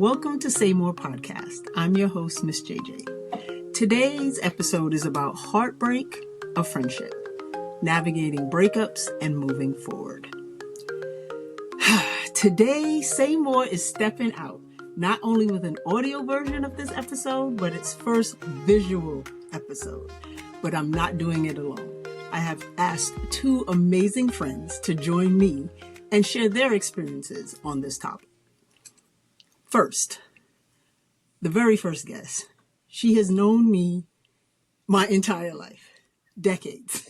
Welcome to Say More Podcast. I'm your host, Miss JJ. Today's episode is about heartbreak of friendship, navigating breakups and moving forward. Today, Say More is stepping out, not only with an audio version of this episode, but its first visual episode. But I'm not doing it alone. I have asked two amazing friends to join me and share their experiences on this topic. First, the very first guest. She has known me my entire life, decades.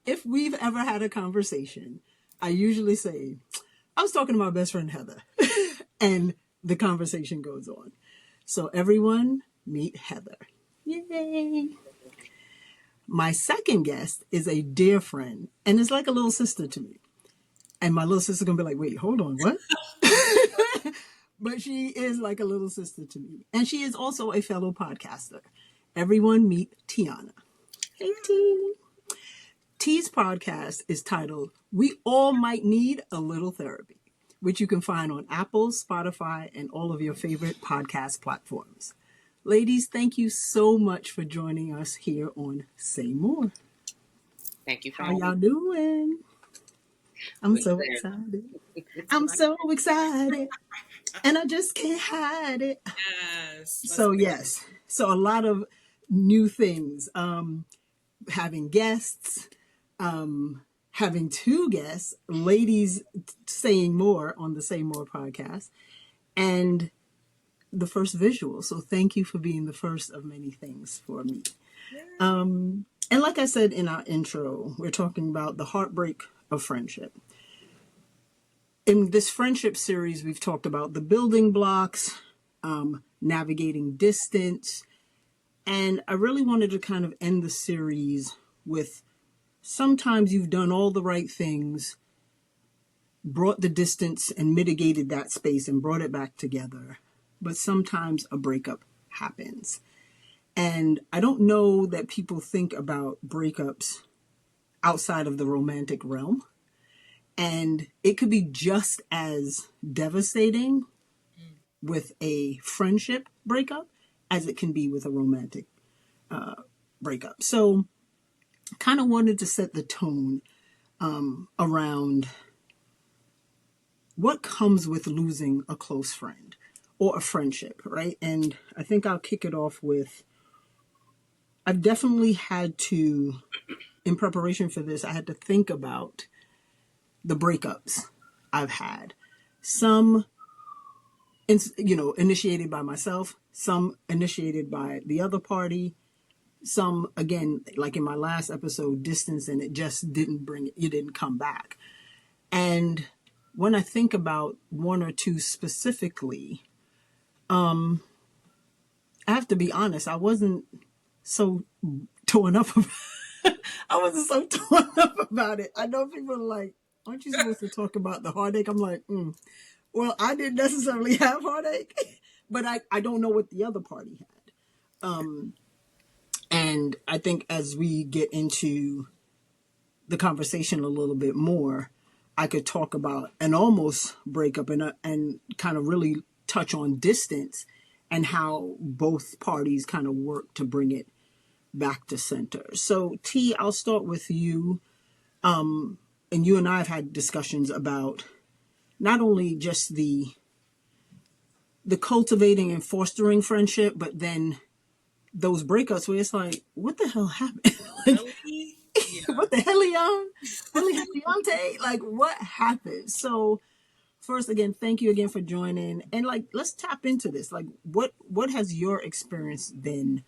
If we've ever had a conversation, I usually say, I was talking to my best friend Heather, and the conversation goes on. So everyone, meet Heather. Yay! My second guest is a dear friend, and is like a little sister to me. And my little sister's gonna be like, wait, hold on, what? But she is like a little sister to me. And she is also a fellow podcaster. Everyone meet Tiana. Hey, T. T's podcast is titled, We All Might Need a Little Therapy, which you can find on Apple, Spotify, and all of your favorite podcast platforms. Ladies, thank you so much for joining us here on Say More. Thank you for How y'all doing? I'm so excited. I'm so excited. And I just can't hide it. Yes. So a lot of new things. Having guests, having two guests, ladies saying more on the Say More podcast, and the first visual. So thank you for being the first of many things for me. And like I said in our intro, we're talking about the heartbreak of friendship. In this friendship series, we've talked about the building blocks, navigating distance, and I really wanted to kind of end the series with sometimes you've done all the right things, brought the distance and mitigated that space and brought it back together, but sometimes a breakup happens. And I don't know that people think about breakups outside of the romantic realm. And it could be just as devastating with a friendship breakup as it can be with a romantic breakup. So kind of wanted to set the tone around what comes with losing a close friend or a friendship, right? And I think I'll kick it off with, I've definitely had to, in preparation for this, I had to think about the breakups I've had. Some, initiated by myself, some initiated by the other party, some, again, like in my last episode, distance, and it just didn't come back. And when I think about one or two specifically, I have to be honest, I wasn't so torn up about it. I know people are like, aren't you supposed to talk about the heartache? I'm like, well, I didn't necessarily have heartache, but I don't know what the other party had. And I think as we get into the conversation a little bit more, I could talk about an almost breakup and kind of really touch on distance and how both parties kind of work to bring it back to center. So T, I'll start with you. And you and I have had discussions about not only just the cultivating and fostering friendship, but then those breakups where it's like, what the hell happened? What the heliante? Like, what happened? So first, again, thank you again for joining. And like, let's tap into this. Like, what has your experience been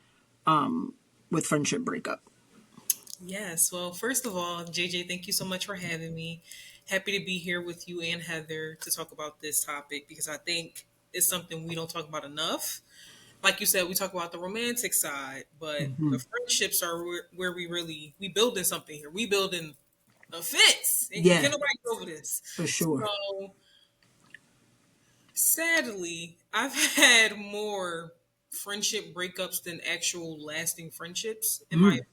with friendship breakup? Yes. Well, first of all, JJ, thank you so much for having me. Happy to be here with you and Heather to talk about this topic because I think it's something we don't talk about enough. Like you said, we talk about the romantic side, but the friendships are where we building something here. We building a fence. And Yeah. Can nobody go over this? For sure. So sadly, I've had more friendship breakups than actual lasting friendships, in my opinion.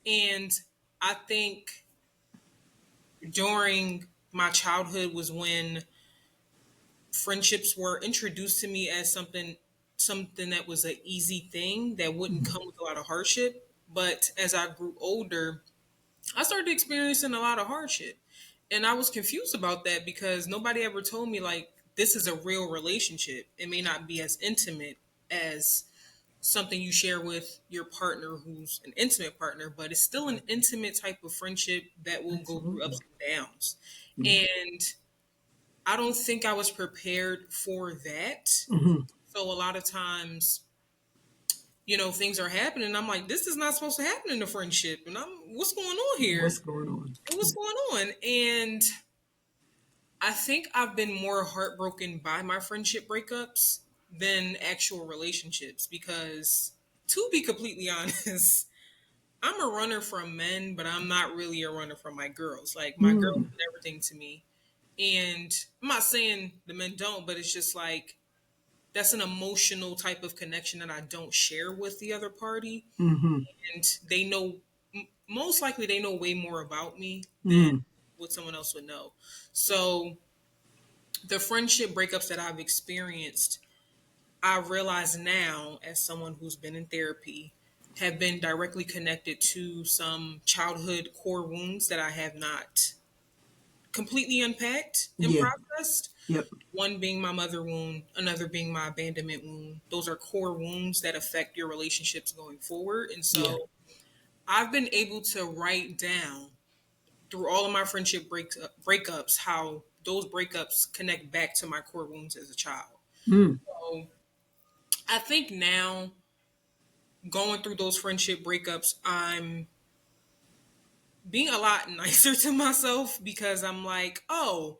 And I think during my childhood was when friendships were introduced to me as something that was an easy thing that wouldn't Mhm. come with a lot of hardship. But as I grew older, I started experiencing a lot of hardship. And I was confused about that because nobody ever told me, like, this is a real relationship. It may not be as intimate as something you share with your partner who's an intimate partner, but it's still an intimate type of friendship that will go through Absolutely. ups and downs. Yeah. And I don't think I was prepared for that. Hmm. So a lot of times, things are happening. I'm like, this is not supposed to happen in a friendship. And what's going on here? What's going on? What's going on? And I think I've been more heartbroken by my friendship breakups than actual relationships because, to be completely honest, I'm a runner from men, but I'm not really a runner from my girls. Like, my girls Mm. mean everything to me. And I'm not saying the men don't, but it's just like that's an emotional type of connection that I don't share with the other party. Hmm. And they know, most likely, they know way more about me than Mm. what someone else would know. So, the friendship breakups that I've experienced, I realize now, as someone who's been in therapy, have been directly connected to some childhood core wounds that I have not completely unpacked and Yeah. processed. Yep. One being my mother wound, another being my abandonment wound. Those are core wounds that affect your relationships going forward. And Yeah. so I've been able to write down through all of my breakups how those breakups connect back to my core wounds as a child. Mm. So I think now, going through those friendship breakups, I'm being a lot nicer to myself because I'm like, oh,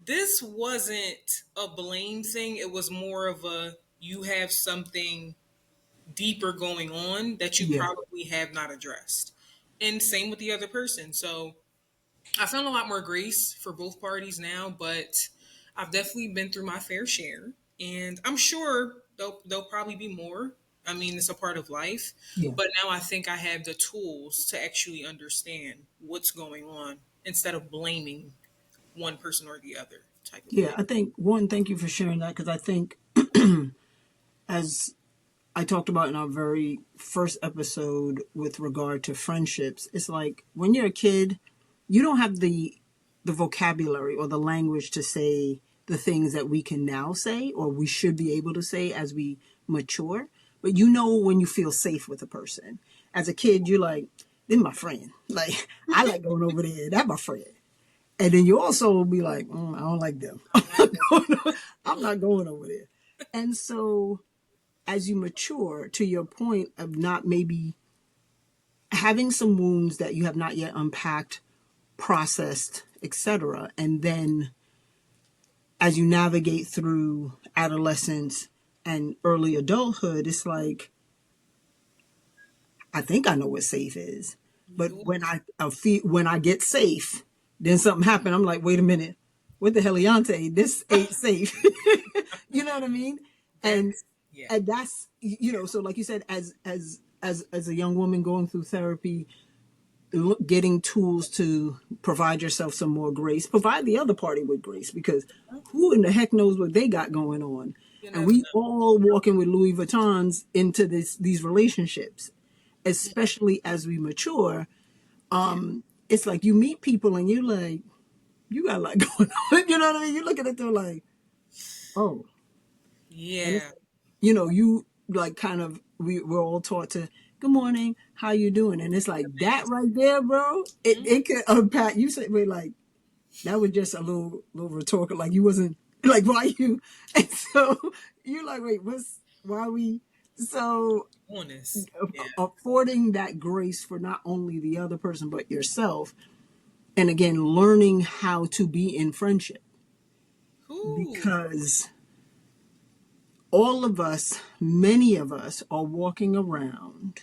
this wasn't a blame thing. It was more of a, you have something deeper going on that you Yeah. probably have not addressed. And same with the other person. So I found a lot more grace for both parties now, but I've definitely been through my fair share. And I'm sure there'll probably be more. I mean, it's a part of life. Yeah. But now I think I have the tools to actually understand what's going on instead of blaming one person or the other type of Yeah. thing. I think one, thank you for sharing that because I think as I talked about in our very first episode with regard to friendships, it's like when you're a kid, you don't have the vocabulary or the language to say the things that we can now say or we should be able to say as we mature. But you know when you feel safe with a person. As a kid, you're like, they're my friend. Like, I like going over there. That's my friend. And then you also will be like, I don't like them. I don't like that. I'm not going over there. And so as you mature, to your point of not maybe having some wounds that you have not yet unpacked, processed, etc., and then as you navigate through adolescence and early adulthood, it's like I think I know what safe is, but You, when I get safe, then something happened. I'm like, wait a minute, what the heliante? This ain't safe. You know what I mean? And that's, yeah. and that's so like you said, as a young woman going through therapy, getting tools to provide yourself some more grace, provide the other party with grace, because who in the heck knows what they got going on? You And never we know. all walking with Louis Vuittons into these relationships, especially as we mature. Yeah. It's like you meet people and you like, you got a lot going on. You know what I mean? You look at it, they're like, oh, and it's Yeah. like, you like kind of we're all taught to good morning, how you doing? And it's like that right there, bro. It Mhm. it can unpack. You say, wait, like that was just a little rhetorical. Like you wasn't like why you, and so you're like, wait, why we so Honest. Yeah. affording that grace for not only the other person but yourself, and again learning how to be in friendship Who? because all of us, many of us, are walking around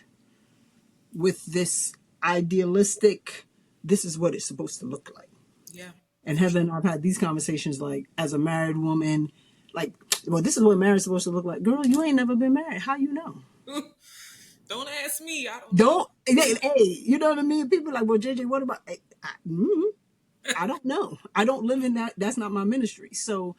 with this idealistic, this is what it's supposed to look like. Yeah. And For Heather and I've had these conversations like as a married woman, like, well, this is what marriage is supposed to look like. Girl, you ain't never been married. How you know? sure. Don't ask me. I don't know. Don't, hey, you know what I mean? People are like, well, JJ, what about, I don't know. I don't live in that. That's not my ministry. So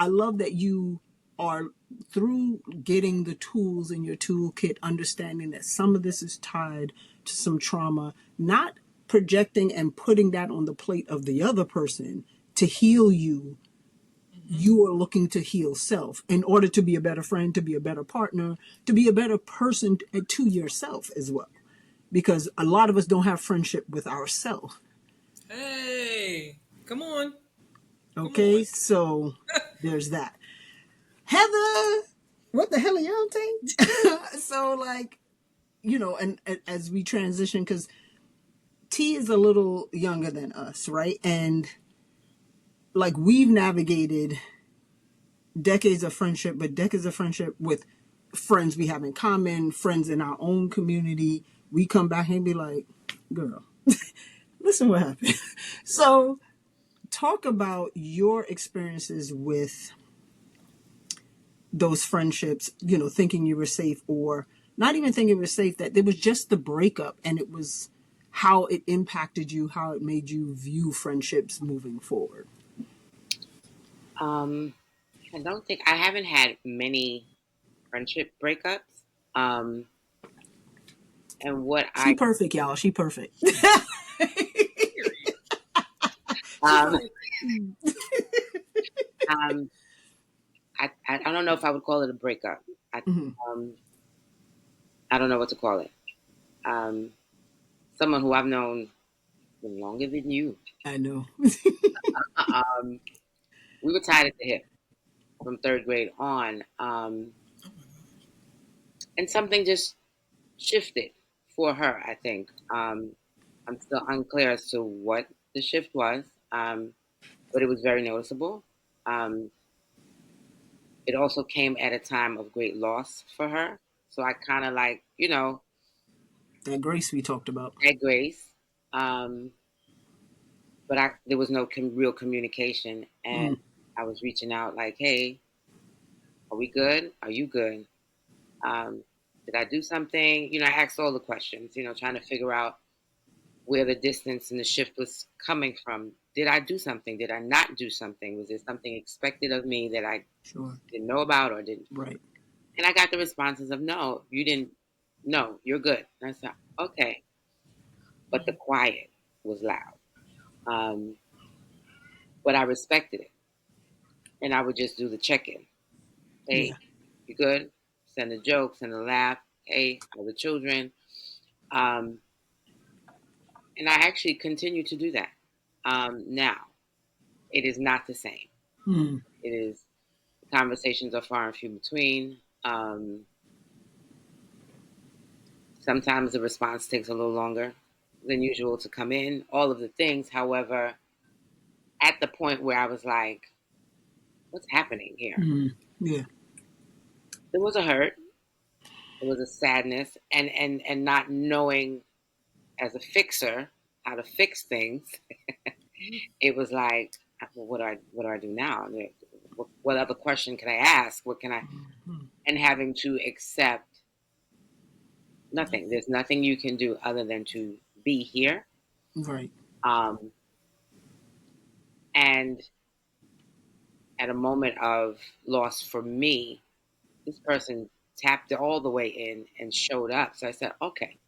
I love that you are, through getting the tools in your toolkit, understanding that some of this is tied to some trauma, not projecting and putting that on the plate of the other person to heal you. You are looking to heal self in order to be a better friend, to be a better partner, to be a better person to yourself as well. Because a lot of us don't have friendship with ourselves. Hey, come on. Come on. Okay, so there's that. Heather, what the hell are y'all think? So like, and as we transition, because T is a little younger than us, right? And like we've navigated decades of friendship, but decades of friendship with friends we have in common, friends in our own community. We come back and be like, girl, listen what happened. So talk about your experiences with those friendships, thinking you were safe, or not even thinking you were safe, that it was just the breakup and it was how it impacted you, how it made you view friendships moving forward. Um, I don't think I haven't had many friendship breakups. Um, and what She I perfect, y'all. She perfect. Period. She um, like, um, I don't know if I would call it a breakup. I mhm, um, I don't know what to call it. Um, Someone who I've known longer than you. I know. Um, we were tied at the hip from third grade on, Oh my gosh. and something just shifted for her. I think I'm still unclear as to what the shift was, but it was very noticeable. Um, it also came at a time of great loss for her, so I kind of like That grace we talked about. had grace, um, but there was no real communication, and Mm, I was reaching out like, "Hey, are we good? Are you good? Um, did I do something?" I asked all the questions, trying to figure out where the distance and the shift was coming from. Did I do something? Did I not do something? Was there something expected of me that I sure. didn't know about or didn't? Right. And I got the responses of no, you didn't. No, you're good. And I said, okay. But the quiet was loud. Um, but I respected it. And I would just do the check in. Yeah. Hey, you good? Send a joke, send a laugh. Hey, how are the children? Um, and I actually continue to do that. Now, it is not the same. Mm, It is, the conversations are far and few between. Sometimes the response takes a little longer than usual to come in, all of the things. However, at the point where I was like, what's happening here? mm, yeah. There was a hurt, there was a sadness, and not knowing as a fixer how to fix things. It was like, well, what do I do now? What other question can I ask? What can I? Mm, And having to accept nothing. There's nothing you can do other than to be here. right. Um, and at a moment of loss for me, this person tapped all the way in and showed up. So I said, okay,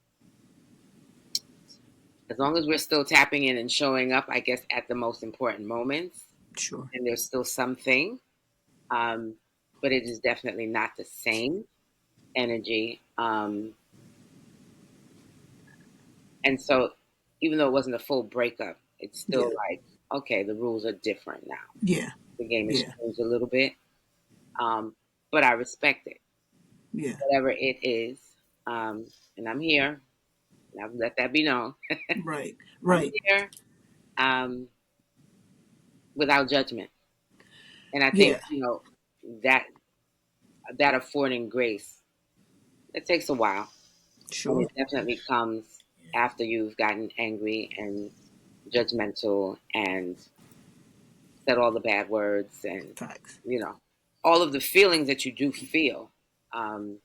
as long as we're still tapping in and showing up, I guess at the most important moments, Sure. and there's still something, um, but it is definitely not the same energy. And so, even though it wasn't a full breakup, it's Yeah. still like, okay, the rules are different now. Yeah. The game has Yeah. changed a little bit, um, but I respect it, Yeah. whatever it is. And I'm here, and I've let that be known. Right. I'm Right. here, um, without judgment. And I think Yeah. that that affording grace, it takes a while, and Sure. it definitely comes after you've gotten angry and judgmental and said all the bad words and Facts. you know all of the feelings that you do feel. Um,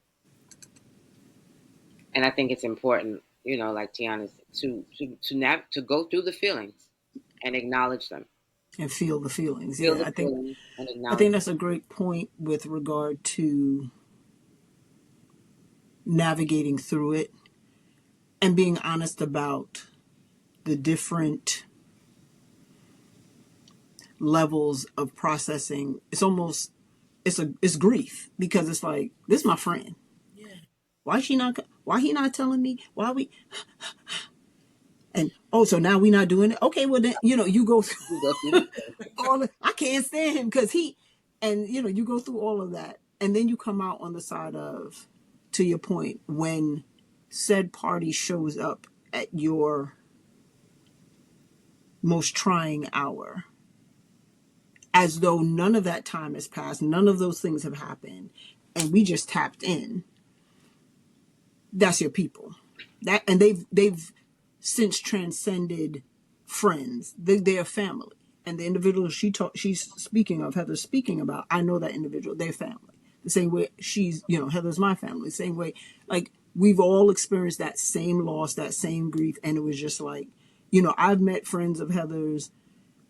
and I think it's important, like Tiana said, to go through the feelings and acknowledge them. and feel the feelings. Feel Yeah, the feelings and I think acknowledge that's a great point with regard to navigating through it and being honest about the different levels of processing. It's almost it's grief because it's like, this is my friend. Yeah. Why he not telling me? Why we and oh, so now we not doing it? Okay, well then, you go through you go through the all of, I can't stand him because and you go through all of that, and then you come out on the side of, to your point, when said party shows up at your most trying hour, as though none of that time has passed, none of those things have happened, and we just tapped in. That's your people. And they've since transcended friends. They're family. And the individual she's speaking of, Heather's speaking about, I know that individual, they're family. The same way Heather's my family. The same way, like, we've all experienced that same loss, that same grief. And it was just like, I've met friends of Heather's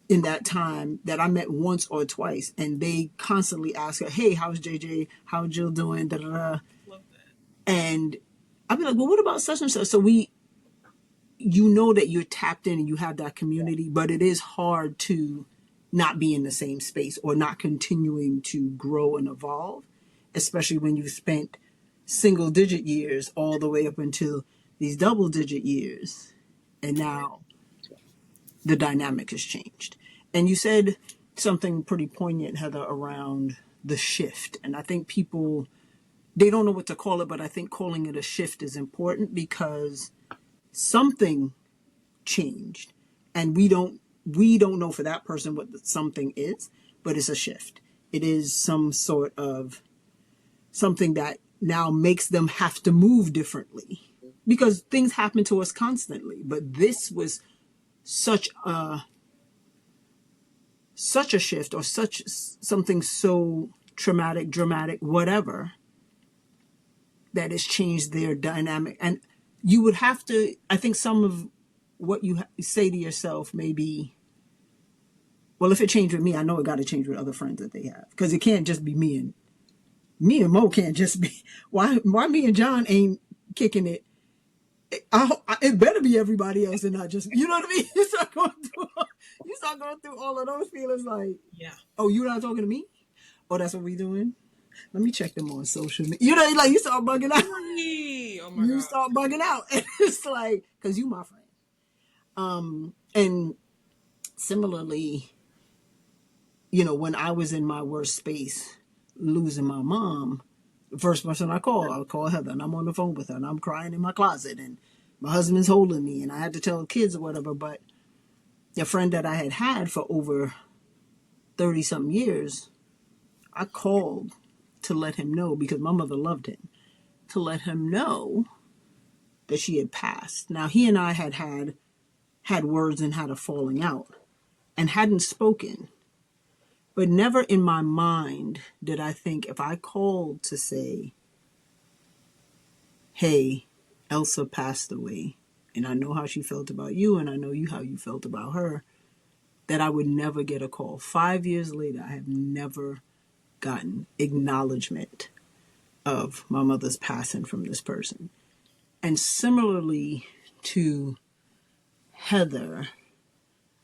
in that time that I met once or twice, and they constantly ask her, hey, how's JJ? How's Jill doing? Da, da, da. Love that. And I'd be like, well, what about such and such? So that you're tapped in and you have that community, but it is hard to not be in the same space or not continuing to grow and evolve, especially when you've spent single digit years all the way up until these double digit years. And now the dynamic has changed. And you said something pretty poignant, Heather, around the shift. And I think people, they don't know what to call it, but I think calling it a shift is important because something changed, and we don't know for that person what the something is, but it's a shift. It is some sort of something that now makes them have to move differently, because things happen to us constantly, but this was such a shift, or such something so traumatic, dramatic, whatever, that has changed their dynamic. And you would have to, I think some of what you say to yourself may be, well, if it changed with me, I know it got to change with other friends that they have, because it can't just be me and Mo can't just be, why me and John ain't kicking it. It better be everybody else and not just, you know what I mean? You start going through all of those feelings like, Yeah. oh, you're not talking to me? Oh, that's what we doing? Let me check them on social media. Like, you start bugging out. Oh my You God. start bugging out. And it's like, because you my friend. And similarly, when I was in my worst space, losing my mom, the first person I call Heather, and I'm on the phone with her, and I'm crying in my closet, and my husband's holding me, and I had to tell the kids or whatever. But a friend that I had for over 30 something years, I called to let him know, because my mother loved him, to let him know that she had passed. Now, he and I had words and had a falling out and hadn't spoken. But never in my mind did I think, if I called to say, hey, Elsa passed away, and I know how she felt about you, and I know how you felt about her, that I would never get a call. 5 years later, I have never gotten acknowledgement of my mother's passing from this person. And similarly to Heather,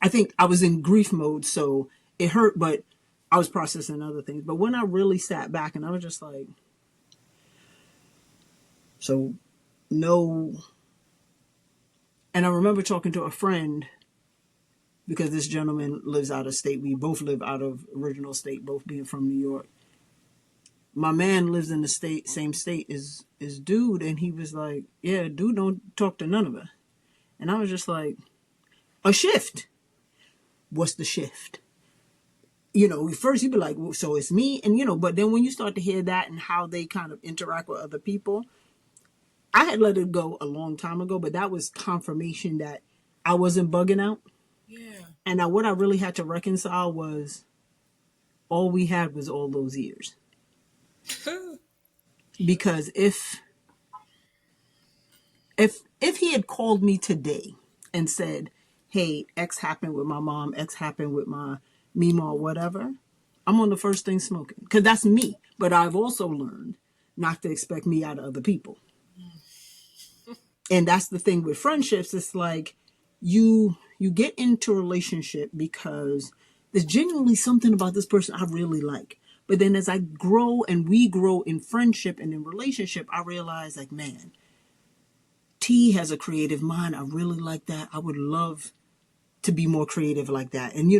I think I was in grief mode, so it hurt, but I was processing other things. But when I really sat back and I was just like, so no. And I remember talking to a friend, because this gentleman lives out of state. We both live out of original state, both being from New York. My man lives in the same state as dude, and he was like, yeah, dude don't talk to none of us. And I was just like, a shift. What's the shift? First you'd be like, well, so it's me. And, but then when you start to hear that and how they kind of interact with other people, I had let it go a long time ago, but that was confirmation that I wasn't bugging out. Yeah. And now what I really had to reconcile was, all we had was all those years. Because if he had called me today and said, hey, X happened with my mom, X happened with my Meemaw, whatever, I'm on the first thing smoking because that's me. But I've also learned not to expect me out of other people. And that's the thing with friendships. It's like you get into a relationship because there's genuinely something about this person I really like. But then as I grow and we grow in friendship and in relationship, I realize like, man, T has a creative mind. I really like that. I would love to be more creative like that. And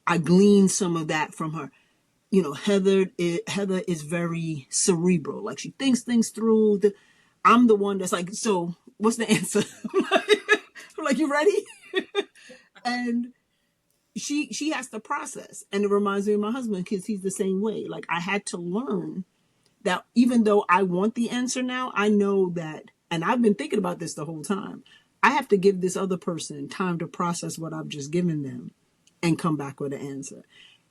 I glean some of that from her. Heather is very cerebral. Like she thinks things through. I'm the one that's like, so what's the answer? I'm like, you ready? And she has to process. And it reminds me of my husband because he's the same way. Like I had to learn that even though I want the answer now, I know that, and I've been thinking about this the whole time. I have to give this other person time to process what I've just given them and come back with an answer.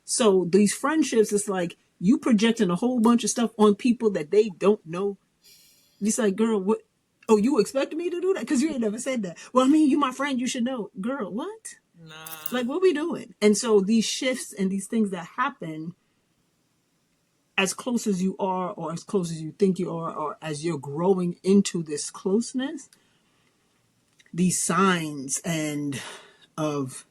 So these friendships, it's like you projecting a whole bunch of stuff on people that they don't know. It's like, girl, what? Oh, you expected me to do that? Because you ain't never said that. Well, I mean, you my friend, you should know. Girl, what? Nah. Like, what we doing? And so these shifts and these things that happen as close as you are or as close as you think you are or as you're growing into this closeness, these signs and of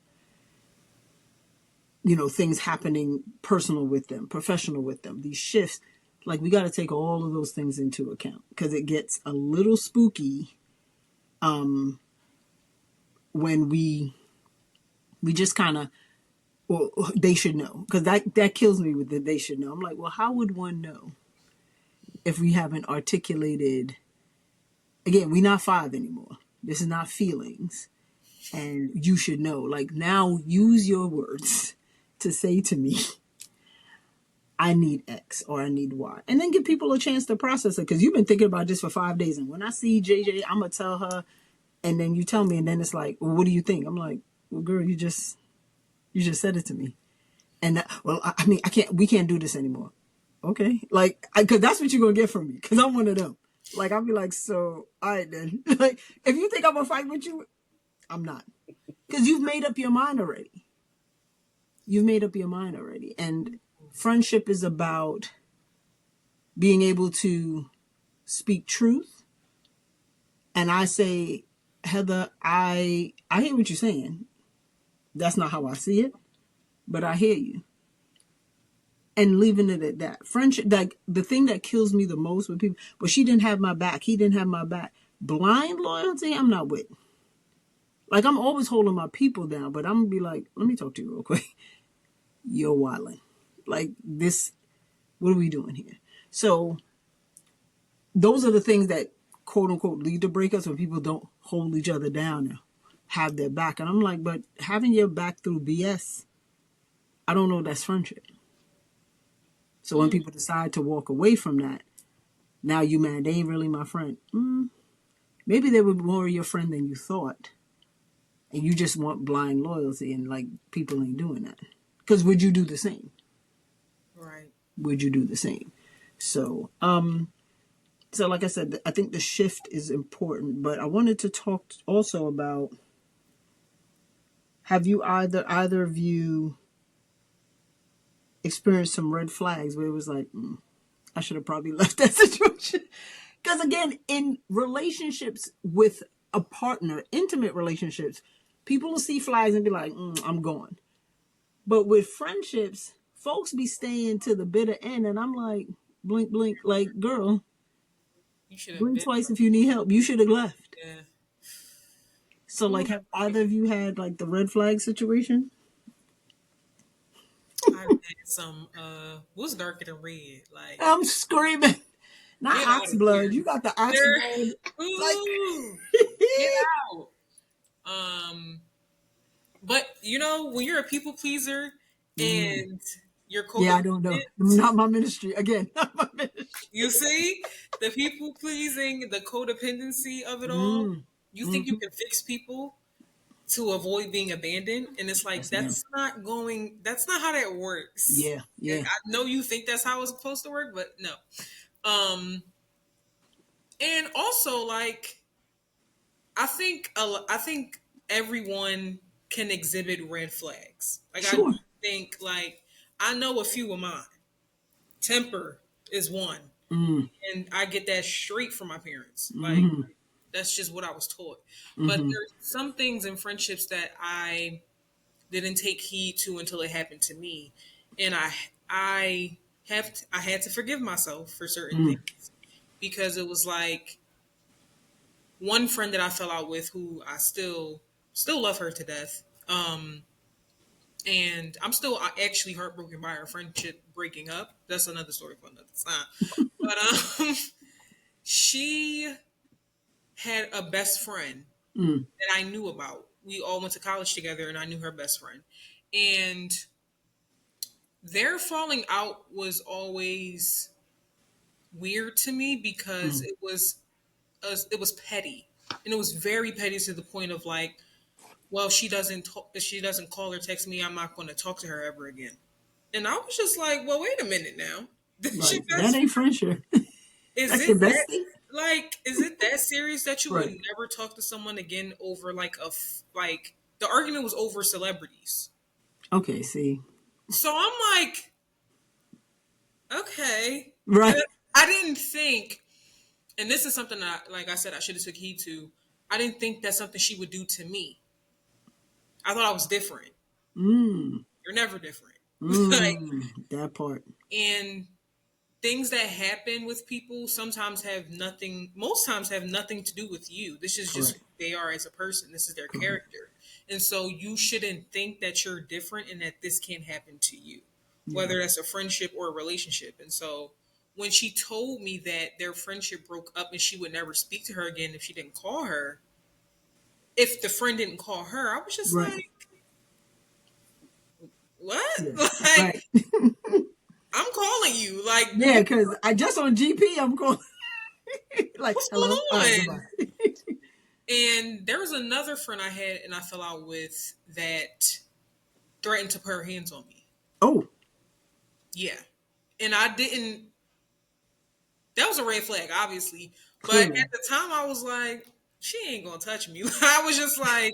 things happening personal with them, professional with them, these shifts, like we got to take all of those things into account because it gets a little spooky when we just kind of, well, they should know, because that kills me with the they should know. I'm like, well, how would one know if we haven't articulated? Again, we're not five anymore. This is not feelings, and you should know. Like now, use your words to say to me, I need X or I need Y. And then give people a chance to process it because you've been thinking about this for 5 days. And when I see JJ, I'm going to tell her. And then you tell me. And then it's like, well, what do you think? I'm like, well, girl, you just said it to me. And well, I mean, we can't do this anymore. Okay. Like, because that's what you're going to get from me because I'm one of them. Like, I'll be like, so, all right then. Like, if you think I'm going to fight with you, I'm not. Because you've made up your mind already. You've made up your mind already. And friendship is about being able to speak truth. And I say, Heather, I hear what you're saying. That's not how I see it, but I hear you. And leaving it at that. Friendship, like the thing that kills me the most with people, but she didn't have my back. He didn't have my back. Blind loyalty, I'm not with. Like I'm always holding my people down, but I'm gonna be like, let me talk to you real quick. You're wilding. Like this, what are we doing here? So those are the things that quote unquote lead to breakups when people don't hold each other down and have their back. And I'm like, but having your back through BS, I don't know if that's friendship. So when people decide to walk away from that, now you mad, they ain't really my friend. Maybe they were more your friend than you thought. And you just want blind loyalty and like people ain't doing that. Because would you do the same? Right. Would you do the same? So, so like I said, I think the shift is important, but I wanted to talk also about, have you either of you experienced some red flags where it was like, I should have probably left that situation? Because again, in relationships with a partner, intimate relationships, people will see flags and be like, I'm going. But with friendships, folks be staying to the bitter end, and I'm like, blink, blink, like, girl, You should have blink been. twice if you need help. You should have left. Yeah. So, like, Ooh, have either of you had like the red flag situation? I've had some. What's darker than red? Like, I'm screaming. Not get out ox of blood. here. You got the ox There. blood. Like, Ooh, get out. Um, but when you're a people pleaser mm, and you're yeah, I don't know. codependent, Not my ministry. Again, not my ministry. you see the people pleasing, the codependency of it all. Mm, You think you mm-hmm. can fix people to avoid being abandoned, and it's like Yes, ma'am. that's not how that works. Yeah, And yeah. I know you think that's how it's supposed to work, but no. Um, and also like I think everyone can exhibit red flags. Like I Sure. think like I know a few of mine. Temper is one, Mm. and I get that straight from my parents. Like Mm-hmm. that's just what I was taught. But Mm-hmm. there's some things in friendships that I didn't take heed to until it happened to me, and I had to forgive myself for certain Mm. things because it was like one friend that I fell out with who I still love her to death. And I'm still actually heartbroken by our friendship breaking up. That's another story for another time. But she had a best friend Mm. that I knew about. We all went to college together, and I knew her best friend. And their falling out was always weird to me because Mm. it was petty, and it was very petty to the point of like, well, if she doesn't call or text me, I'm not going to talk to her ever again. And I was just like, well, wait a minute now. This your Like that best ain't friendship. Is That's it your that bestie. is it that serious that you would Right. never talk to someone again over like like the argument was over celebrities. Okay. See. So I'm like, okay. Right. And I didn't think, and this is something that, like I said, I should have took heed to. I didn't think that's something she would do to me. I thought I was different. Mm. You're never different. Like, Mm. That part. and things that happen with people sometimes have nothing, most times have nothing to do with you. This is just Correct. who they are as a person. This is their Correct. character. And so you shouldn't think that you're different and that this can't happen to you, Yeah. whether that's a friendship or a relationship. And so when she told me that their friendship broke up and she would never speak to her again if she didn't call her, if the friend didn't call her, I was just Right. like, what? Yeah. Like, Right. I'm calling you. Like, Yeah. Because I just on GP, I'm going like, what's going hello. All right. on? Goodbye. And there was another friend I had and I fell out with that threatened to put her hands on me. Oh. Yeah. And I didn't, that was a red flag, obviously. But Clearly. at the time, I was like, she ain't gonna touch me. I was just like,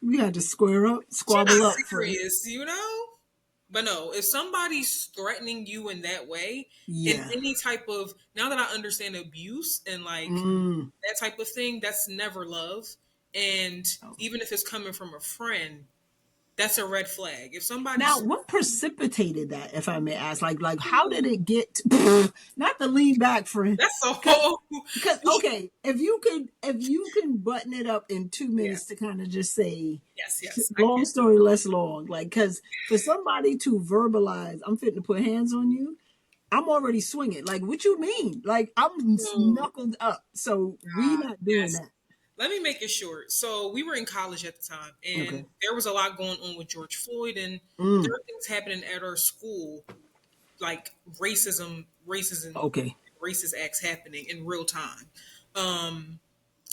We had to square up, she's not squabble up first. serious, you know? But no, if somebody's threatening you in that way, in Yeah. any type of, now that I understand abuse and like Mm. that type of thing, that's never love. And Oh. even if it's coming from a friend, that's a red flag. If Now, somebody's what precipitated that, if I may ask? Like, how did it get? Not the lean back, friend. that's a Because, whole okay, if you can button it up in 2 minutes to yes, kind of just say, yes, I long can. story less long, like, because for somebody to verbalize, I'm fitting to put hands on you, I'm already swinging. Like, what you mean? Like, I'm So, knuckled up, so we not doing yes. that. Let me make it short. So we were in college at the time, and Okay. there was a lot going on with George Floyd, and there Mm. were things happening at our school, like racism, Okay. racist acts happening in real time. Um,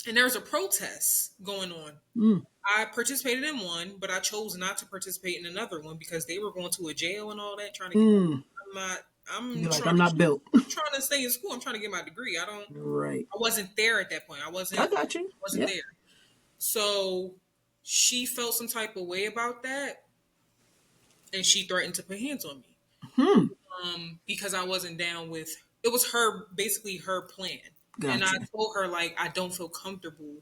and there was a protest going on. Mm. I participated in one, but I chose not to participate in another one because they were going to a jail and all that, trying to get. Mm. I'm not. I'm You're like, trying I'm to not keep. built. I'm trying to stay in school. I'm trying to get my degree. Right. I wasn't there at that point. I got you. Wasn't Yeah. there. So she felt some type of way about that, and she threatened to put hands on me. Hmm. Because I wasn't down with. It was her basically her plan, and I Got you. told her like I don't feel comfortable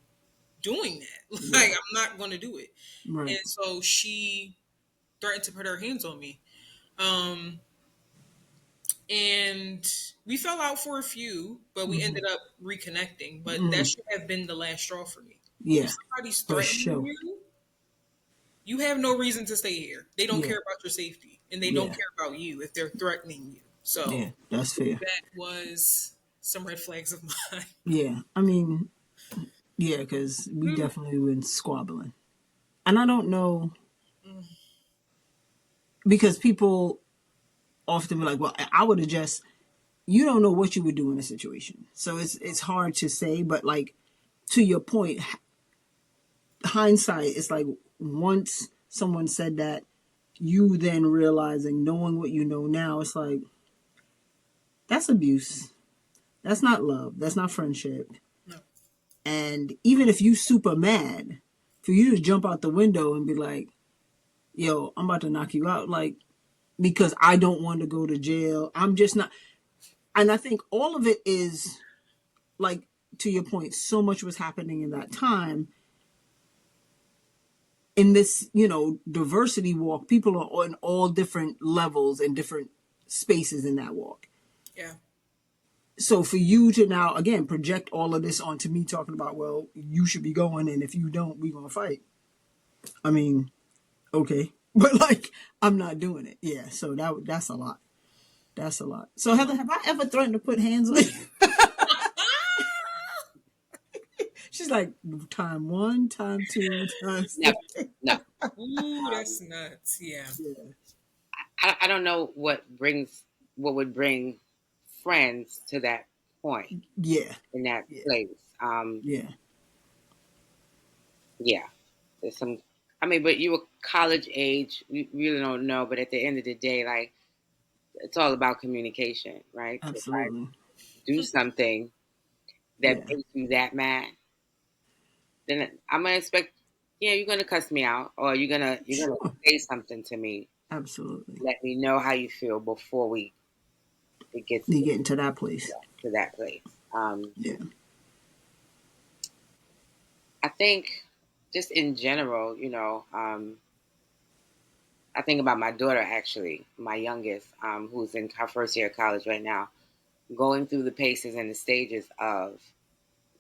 doing that. Like Yeah. I'm not going to do it. And Right. so she threatened to put her hands on me. Um, and we fell out for a few, but we Hmm. ended up reconnecting. But that Mm. should have been the last straw for me. If Yeah. somebody's For threatening sure. you, you have no reason to stay here. They don't Yeah. care about your safety, and they don't Yeah. care about you if they're threatening you. So Yeah. That's fair. that was some red flags of mine. Yeah. I mean, yeah, because we Mm, definitely been squabbling. And I don't know, mm, because people often be like, well, I would have just, you don't know what you would do in a situation. So it's hard to say, but like, to your point, hindsight, it's like once someone said that, you then realizing, knowing what you know now, it's like, that's abuse. That's not love. That's not friendship. no. And even if you super mad, for you to jump out the window and be like, yo, I'm about to knock you out, like, because I don't want to go to jail. I'm just not. And I think all of it is like, to your point, so much was happening in that time. In this, diversity walk, people are on all different levels and different spaces in that walk. Yeah. So for you to now, again, project all of this onto me talking about, well, you should be going, and if you don't, we're going to fight. I mean, okay. But like, I'm not doing it. Yeah. So that's a lot. That's a lot. So Heather, have I ever threatened to put hands on you? She's like, time one, time two, times Never. three. No. Ooh, that's nuts. Yeah. Yeah. I don't know what would bring friends to that point Yeah. in that Yeah. place. Yeah. Yeah, there's some. I mean, but you were college age. We really don't know. But at the end of the day, like it's all about communication, right? If I Absolutely. do something that Yeah. makes you that mad, then I'm gonna expect. Yeah, you're gonna cuss me out, or you're gonna Sure. say something to me. Absolutely. Let me know how you feel before it gets You get into that place. to that place. Yeah. I think just in general, I think about my daughter actually, my youngest, who's in her first year of college right now, going through the paces and the stages of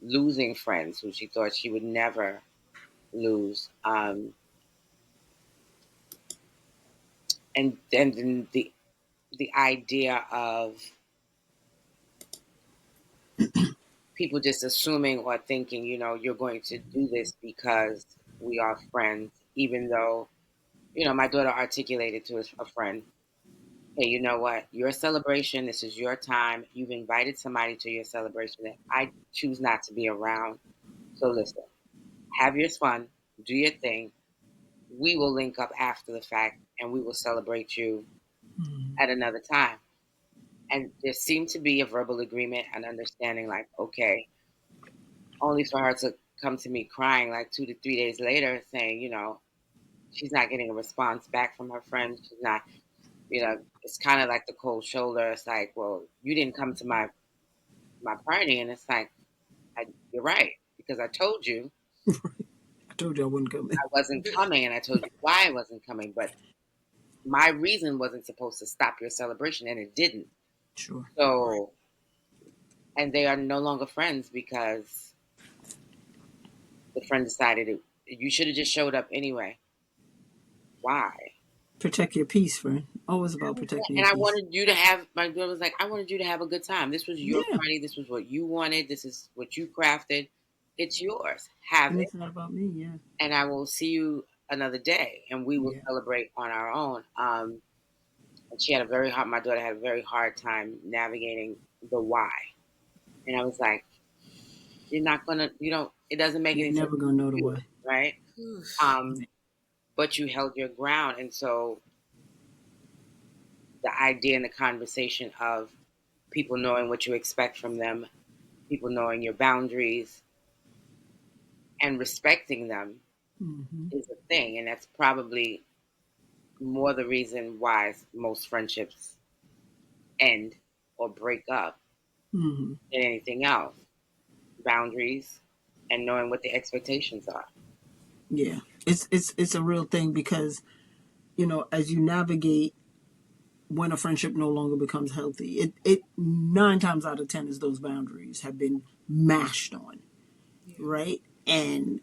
losing friends who she thought she would never lose, and then the idea of people just assuming or thinking, you're going to do this because we are friends, even though, my daughter articulated to a friend, hey, you know what? Your celebration, this is your time. You've invited somebody to your celebration that I choose not to be around. So listen, have your fun, do your thing. We will link up after the fact and we will celebrate you Mm. at another time. And there seemed to be a verbal agreement and understanding, like, okay, only for her to come to me crying like 2 to 3 days later saying, she's not getting a response back from her friends. She's not, it's kind of like the cold shoulder. It's like, well, you didn't come to my party. And it's like, you're right, because I told you I told you I wouldn't come in. I wasn't coming and I told you why I wasn't coming. But my reason wasn't supposed to stop your celebration, and it didn't. Sure. Right. So, and they are no longer friends because the friend decided you should have just showed up anyway. Why? Protect your peace, friend. Always about protecting your And I peace. wanted you to have, my girl was like, I wanted you to have a good time. This was your Yeah. party. This was what you wanted. This is what you crafted. It's yours. Have And it. it's not about me. Yeah. And I will see you another day and we will Yeah. celebrate on our own. And she had my daughter had a very hard time navigating the why. And I was like, you're not going to, it doesn't make You're any sense never gonna know to the you, way. right? Oof. Um, but you held your ground. And so the idea and the conversation of people knowing what you expect from them, people knowing your boundaries and respecting them Mm-hmm. is a thing. And that's probably more the reason why most friendships end or break up Mm-hmm. than anything else. Boundaries and knowing what the expectations are. Yeah. It's a real thing because, as you navigate when a friendship no longer becomes healthy, it 9 times out of 10 is those boundaries have been mashed on, Yeah. right? And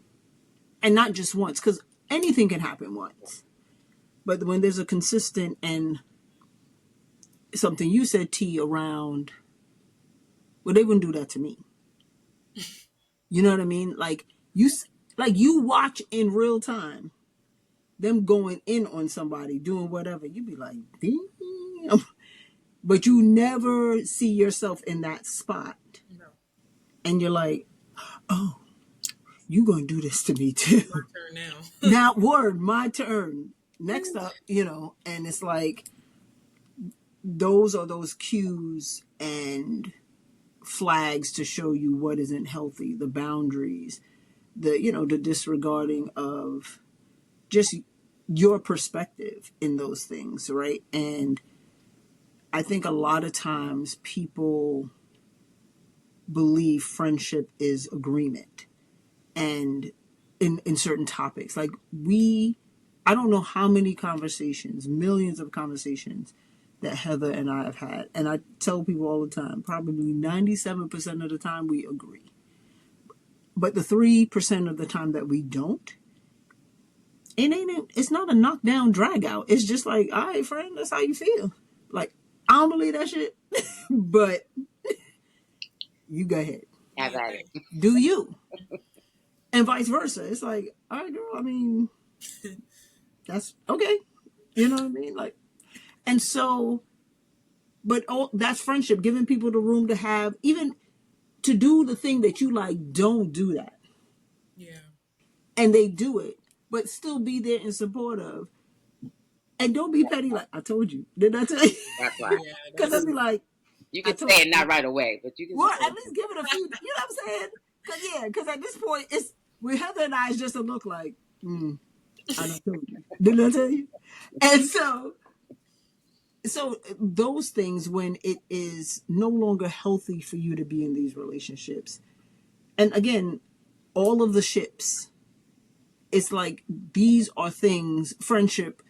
not just once, because anything can happen once. But when there's a consistent, and something you said, T, around, well, they wouldn't do that to me. You know what I mean? Like you watch in real time them going in on somebody doing whatever. You be like, damn. But you never see yourself in that spot, No. and you're like, oh, you gonna do this to me My too. turn now. Now, word, my turn. Next Oof. up, and it's like those are those cues and flags to show you what isn't healthy, the boundaries, the disregarding of just your perspective in those things, right? And I think a lot of times people believe friendship is agreement, and in certain topics, like I don't know how many conversations, millions of conversations that Heather and I have had, and I tell people all the time, probably 97% of the time we agree, but the 3% of the time that we don't, it's not a knockdown drag out. It's just like, all right, friend, that's how you feel. Like, I don't believe that shit, but you go ahead, Have Yeah, at thank it. do you, and vice versa. It's like, all right, girl, I mean, that's okay. You know what I mean? Like, and so, but that's friendship, giving people the room to have, even to do the thing that you like. Don't do that, yeah, and they do it, but still be there in support of, and don't be petty. Like, I told you, didn't I tell you? That's right. yeah. Because I'd That's be like, You I can told say it you. not right away, but you can Well, say at least give it a few. You know what I'm saying? Because at this point, it's with Heather and I, it's just a look like, I don't tell you. Didn't I tell you? And so those things, when it is no longer healthy for you to be in these relationships, and again, all of the ships, it's like these are things, friendship,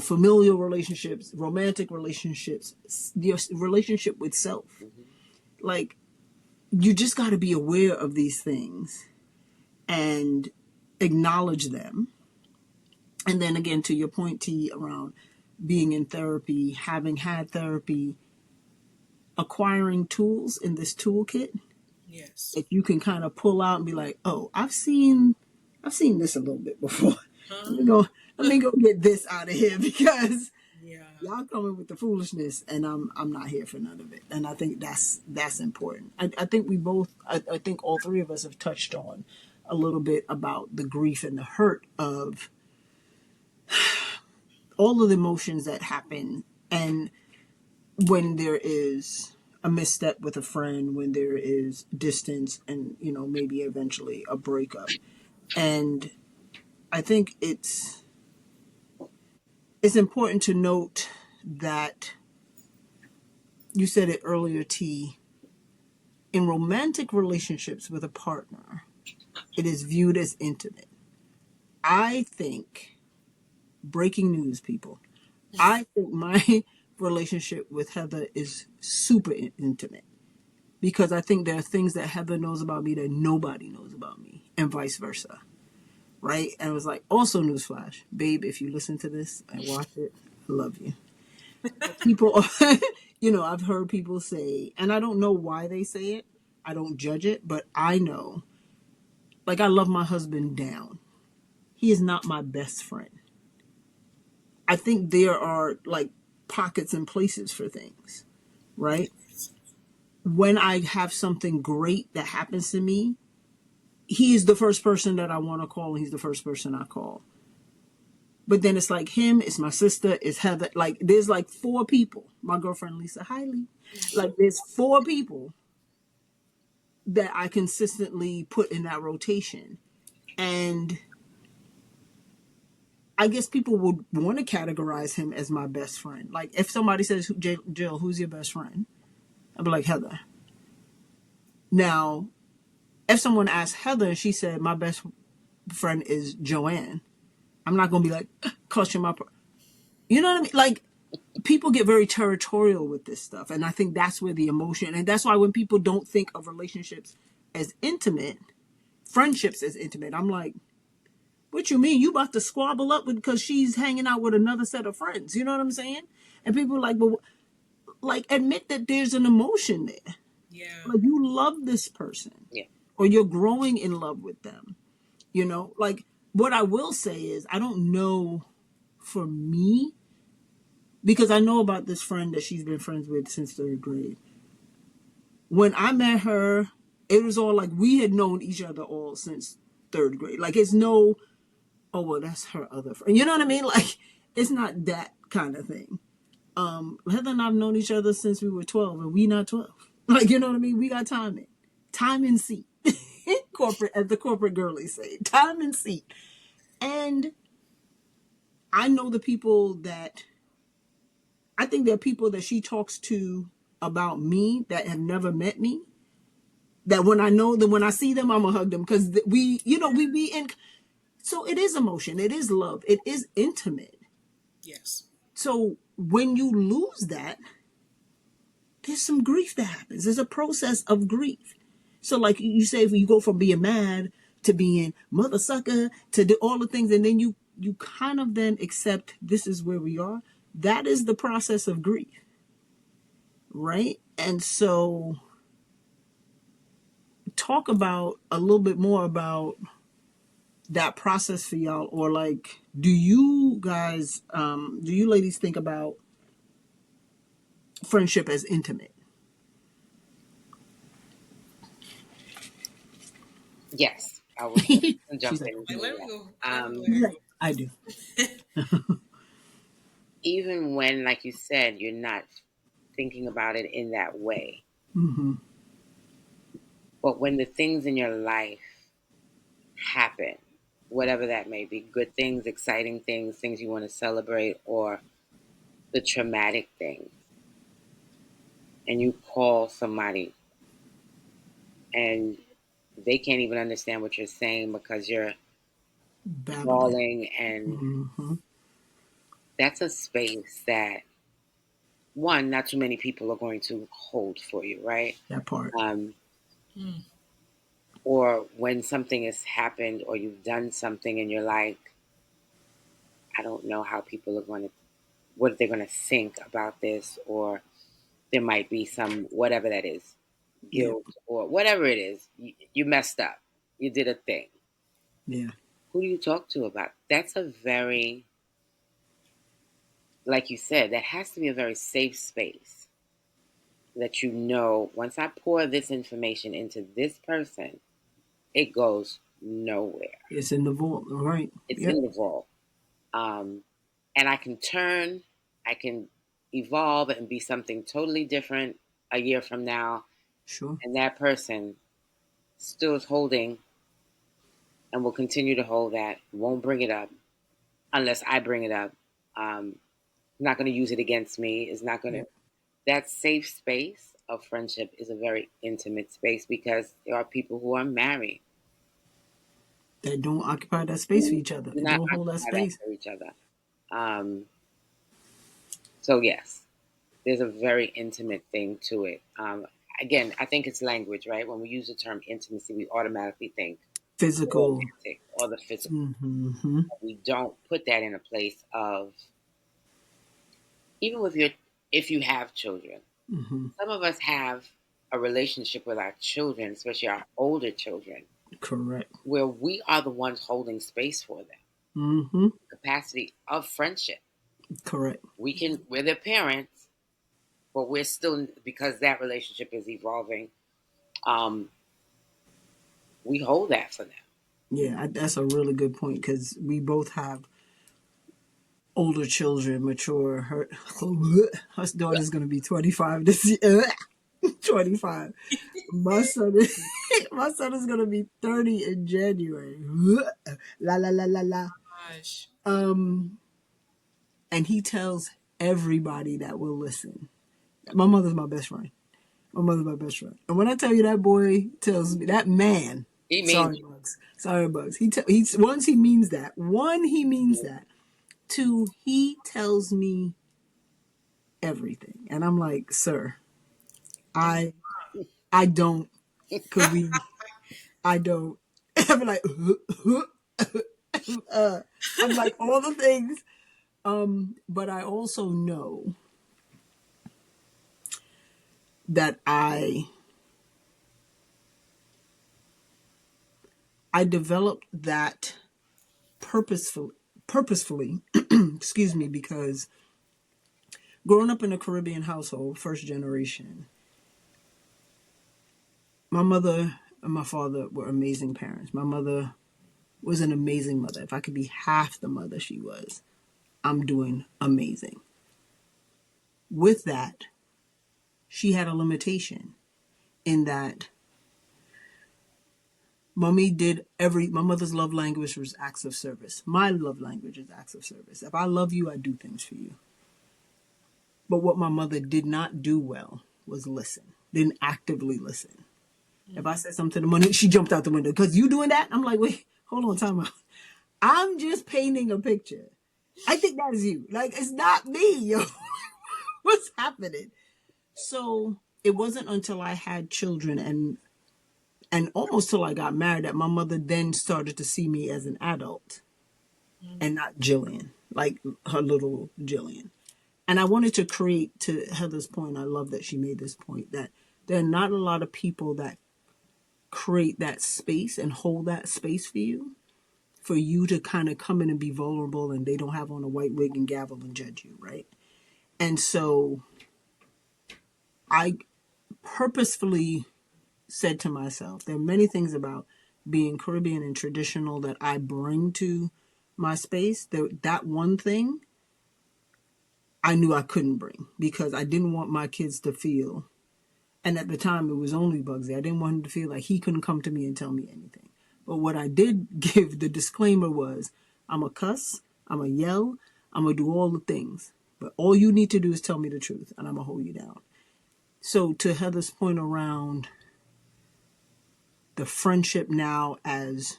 familial relationships, romantic relationships, your relationship with self. it. Like, you just got to be aware of these things and acknowledge them. And then again, to your point, T, around being in therapy, having had therapy, acquiring tools in this toolkit yes. that you can kind of pull out and be like, oh, I've seen this a little bit before. Let Huh? me go, let me go get this out of here because Yeah. y'all coming with the foolishness, and I'm not here for none of it. And I think that's important. I think we both, I think all three of us have touched on a little bit about the grief and the hurt of all of the emotions that happen, and when there is a misstep with a friend, when there is distance, and maybe eventually a breakup. And I think it's important to note that you said it earlier, T, in romantic relationships with a partner, it is viewed as intimate. I think, breaking news, people, I think my relationship with Heather is super intimate, because I think there are things that Heather knows about me that nobody knows about me, and vice versa. Right? And it was like, also, newsflash, babe, if you listen to this and watch it, I love you. People, I've heard people say, and I don't know why they say it, I don't judge it, but I know, like, I love my husband down. He is not my best friend. I think there are like pockets and places for things, right? Yes. When I have something great that happens to me, he is the first person that I want to call, and he's the first person I call. But then it's like him, it's my sister, it's Heather. Like, there's like four people. My girlfriend Lisa, hi Lee. Like, there's four people that I consistently put in that rotation. And I guess people would want to categorize him as my best friend. Like, if somebody says, Jill, who's your best friend? I'd be like, Heather. Now, if someone asked Heather and she said, my best friend is Joanne, I'm not going to be like, clutching my. You know what I mean? Like, people get very territorial with this stuff. And I think that's where the emotion, and that's why when people don't think of relationships as intimate, friendships as intimate, I'm like, what you mean? You about to squabble up with because she's hanging out with another set of friends? You know what I'm saying? And people are like, but like, admit that there's an emotion there. Yeah. Like, you love this person, Yeah. or you're growing in love with them. Like, what I will say is, I don't know for me, because I know about this friend that she's been friends with since third grade. When I met her, it was all like we had known each other all since third grade. Like, it's no, oh, well, that's her other friend. You know what I mean? Like, it's not that kind of thing. Heather and I've known each other since we were 12, and we not 12. Like, you know what I mean? We got time and seat. Corporate, as the corporate girlies say, time and seat. And I know the people that, I think there are people that she talks to about me that have never met me. That when I know them, when I see them, I'm gonna hug them because we, we be in. So it is emotion, it is love, it is intimate. Yes. So when you lose that, there's some grief that happens. There's a process of grief. So like you say, if you go from being mad to being mother sucker to do all the things, and then you kind of then accept this is where we are. That is the process of grief, right? And so talk about a little bit more about that process for y'all, or like, do you guys, do you ladies think about friendship as intimate? Yes, I was gonna She's jump like, in and okay. Like, say let me go. that. Let me go. She's Let like, I do. Even when, like you said, you're not thinking about it in that way, Mm-hmm. but when the things in your life happen, whatever that may be, good things, exciting things, things you want to celebrate, or the traumatic things, and you call somebody and they can't even understand what you're saying because you're Babbling. bawling, and Mm-hmm. that's a space that, one, not too many people are going to hold for you, right? That part. Um, Mm. or when something has happened or you've done something and you're like, I don't know how people are going to, what they're going to think about this, or there might be some, whatever that is, Yeah. guilt or whatever it is. You messed up. You did a thing. Yeah. Who do you talk to about? That's a very, like you said, that has to be a very safe space that once I pour this information into this person, it goes nowhere. It's in the vault, right? It's Yep. in the vault. Um, and I can evolve and be something totally different a year from now. Sure. And that person still is holding and will continue to hold that, won't bring it up unless I bring it up. Um, not going to use it against me, is not going to. Yep. That safe space of friendship is a very intimate space because there are people who are married That don't occupy that space for who each other. do They not don't hold that occupy that space. for each other. Um, so, yes, there's a very intimate thing to it. Again, I think it's language, right? When we use the term intimacy, we automatically think the Physical. romantic or the physical. Mm-hmm. We don't put that in a place of, even with your, if you have children, Mm-hmm. some of us have a relationship with our children, especially our older children, Correct. where we are the ones holding space for them. Mm-hmm. Capacity of friendship. Correct. We're their parents, but we're still, because that relationship is evolving, um, we hold that for them. Yeah, that's a really good point because we both have older children, mature. Her daughter's going to be 25 this year. 25. My son is, my son is going to be 30 in January. La la la la la. Gosh. Um, and he tells everybody that will listen. My mother's my best friend. My mother's my best friend. And when I tell you that boy tells me, that man, He means sorry bugs, sorry bugs. He's once he means that. One, he means it. that. Two, he tells me everything, and I'm like, sir, I'm I don't, cause I don't. I'm like, uh, I'm like all the things. But I also know that I developed that purposefully, excuse me, because growing up in a Caribbean household, first generation, my mother and my father were amazing parents. My mother was an amazing mother. If I could be half the mother she was, I'm doing amazing. With that, she had a limitation in that Mommy did my mother's love language was acts of service. My love language is acts of service. If I love you, I do things for you. But what my mother did not do well was listen, didn't actively listen. If I said something to the money, she jumped out the window. Because you doing that? I'm like, wait, hold on, time out. I'm just painting a picture. I think that is you. Like, it's not me, yo. What's happening? So it wasn't until I had children and almost till I got married that my mother then started to see me as an adult and not Jillian, like her little Jillian. And I wanted to create, to Heather's point, I love that she made this point, that there are not a lot of people that create that space and hold that space for you to kind of come in and be vulnerable, and they don't have on a white wig and gavel and judge you, right? And so I purposefully said to myself, there are many things about being Caribbean and traditional that I bring to my space. That one thing I knew I couldn't bring because I didn't want my kids to feel, and at the time it was only Bugsy, I didn't want him to feel like he couldn't come to me and tell me anything. But what I did give the disclaimer was, I'm a cuss, I'm a yell, I'm going to do all the things. But all you need to do is tell me the truth, and I'm going to hold you down. So to Heather's point around the friendship now, as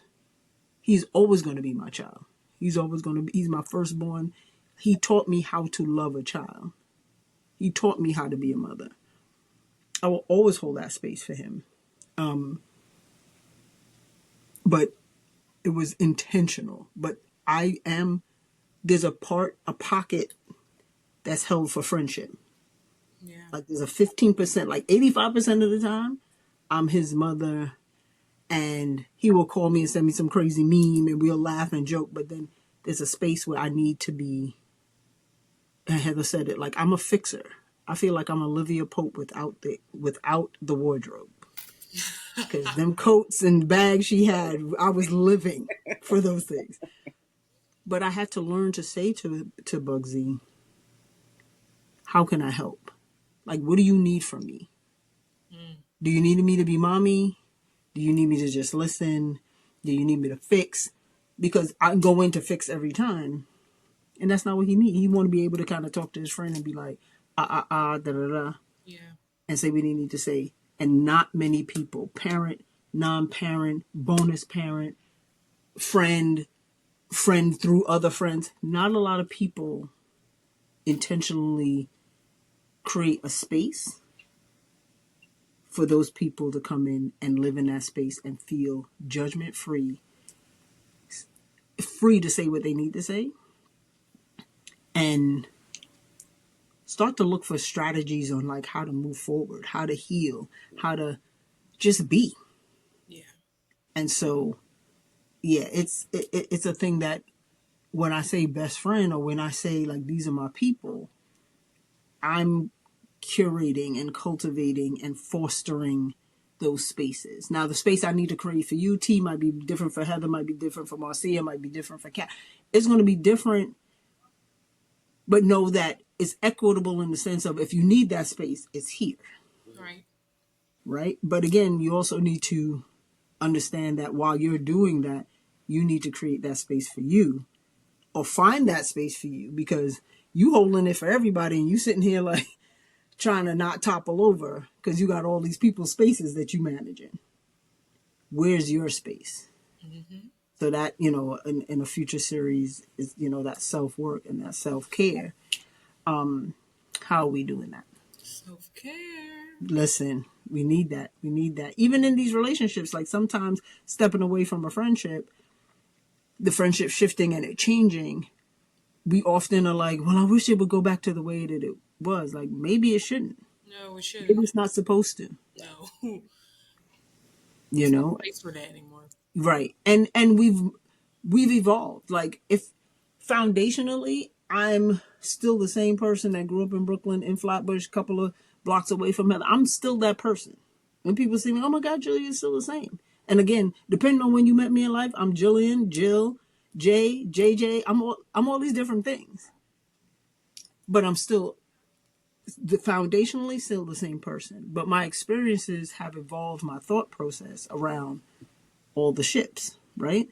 he's always going to be my child. He's my firstborn. He taught me how to love a child. He taught me how to be a mother. I will always hold that space for him. But it was intentional. But there's a pocket that's held for friendship. Yeah. Like there's a 15%, like 85% of the time, I'm his mother, and he will call me and send me some crazy meme and we'll laugh and joke. But then there's a space where I need to be, and Heather said it, like I'm a fixer. I feel like I'm Olivia Pope without the wardrobe. Because them coats and bags she had, I was living for those things. But I had to learn to say to Bugsy, how can I help? Like, what do you need from me? Do you need me to be mommy? Do you need me to just listen? Do you need me to fix? Because I go in to fix every time. And that's not what he needs. He want to be able to kind of talk to his friend and be like, da da da. Yeah. And say what he need to say. And not many people, parent, non-parent, bonus parent, friend through other friends, not a lot of people intentionally create a space for those people to come in and live in that space and feel judgment free to say what they need to say, and start to look for strategies on like how to move forward, how to heal, how to just be. Yeah. And so yeah, it's a thing that when I say best friend, or when I say like these are my people, I'm curating and cultivating and fostering those spaces. Now, the space I need to create for you, T, might be different for Heather, might be different for Marcia, might be different for Kat. It's going to be different, but know that it's equitable in the sense of if you need that space, it's here, Right. right? But again, you also need to understand that while you're doing that, you need to create that space for you, or find that space for you, because you holding it for everybody and you sitting here like trying to not topple over because you got all these people's spaces that you managing. Where's your space? Mm-hmm. So that, in a future series is, that self-work and that self-care. How are we doing that? Self-care. Listen, we need that. We need that. Even in these relationships, like sometimes stepping away from a friendship, the friendship shifting and it changing, we often are like, well, I wish it would go back to the way that it was. Like, maybe it shouldn't. No, it Maybe shouldn't. it's not supposed to, No. you It's not know? a place for that anymore. Right. And we've evolved. Like, if foundationally I'm still the same person that grew up in Brooklyn in Flatbush, couple of blocks away from Heather, I'm still that person. When people see me, oh my God, Julia's still the same. And again, depending on when you met me in life, I'm Jillian, Jill, Jay, JJ. I'm all these different things. But I'm still foundationally still the same person. But my experiences have evolved my thought process around all the ships, right?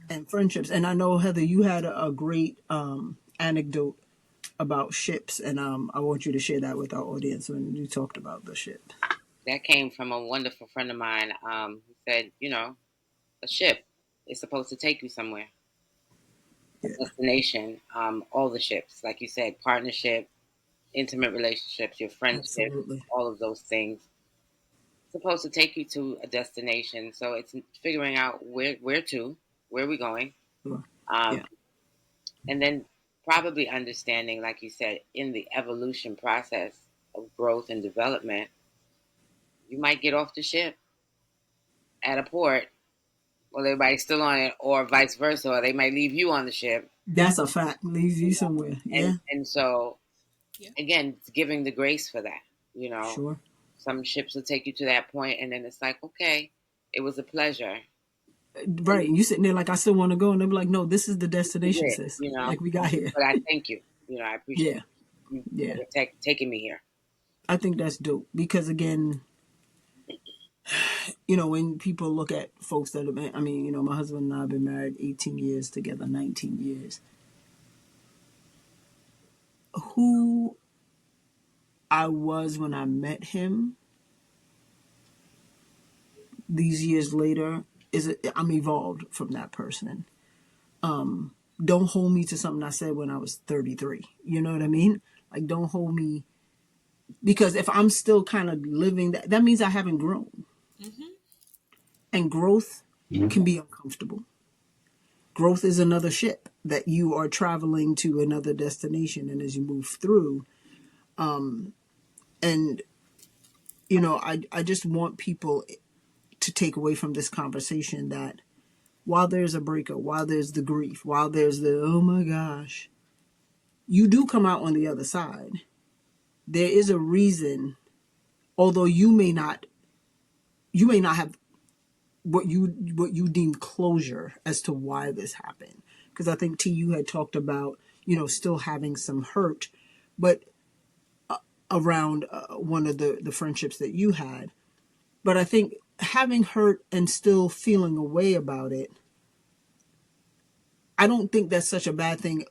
And friendships. And I know, Heather, you had a great anecdote about ships, and I want you to share that with our audience when you talked about the ship. That came from a wonderful friend of mine who said, a ship is supposed to take you somewhere, a Yeah, destination. All the ships, like you said, partnership, intimate relationships, your friendship, absolutely. all of those things, supposed to take you to a destination. So it's figuring out where are we going, Sure. um, Yeah, and then probably understanding, like you said, in the evolution process of growth and development, you might get off the ship at a port while everybody's still on it, or vice versa, or they might leave you on the ship. that's a fact. Leaves you somewhere. And Yeah, and so Yeah. again, it's giving the grace for that. You know, sure. some ships will take you to that point, and then it's like, okay, it was a pleasure. Right. And you sitting there like, I still want to go. And they'll be like, no, this is the You destination, did, sis. Like, we got here. but I thank you. I appreciate Yeah. you Yeah. taking me here. I think that's dope because, again, when people look at folks that have been, I mean, my husband and I have been married 18 years together, 19 years. Who I was when I met him these years later I'm evolved from that person. Don't hold me to something I said when I was 33. You know what I mean? Like, don't hold me, because if I'm still kind of living that means I haven't grown. Mm-hmm. And growth can be uncomfortable. Growth is another ship that you are traveling to another destination, and as you move through, and I just want people to take away from this conversation that while there's a breakup, while there's the grief, while there's the oh my gosh, you do come out on the other side. There is a reason, although you may not have what you deem closure as to why this happened. Because I think T, you had talked about still having some hurt, but around one of the friendships that you had. But I think having hurt and still feeling a way about it, I don't think that's such a bad thing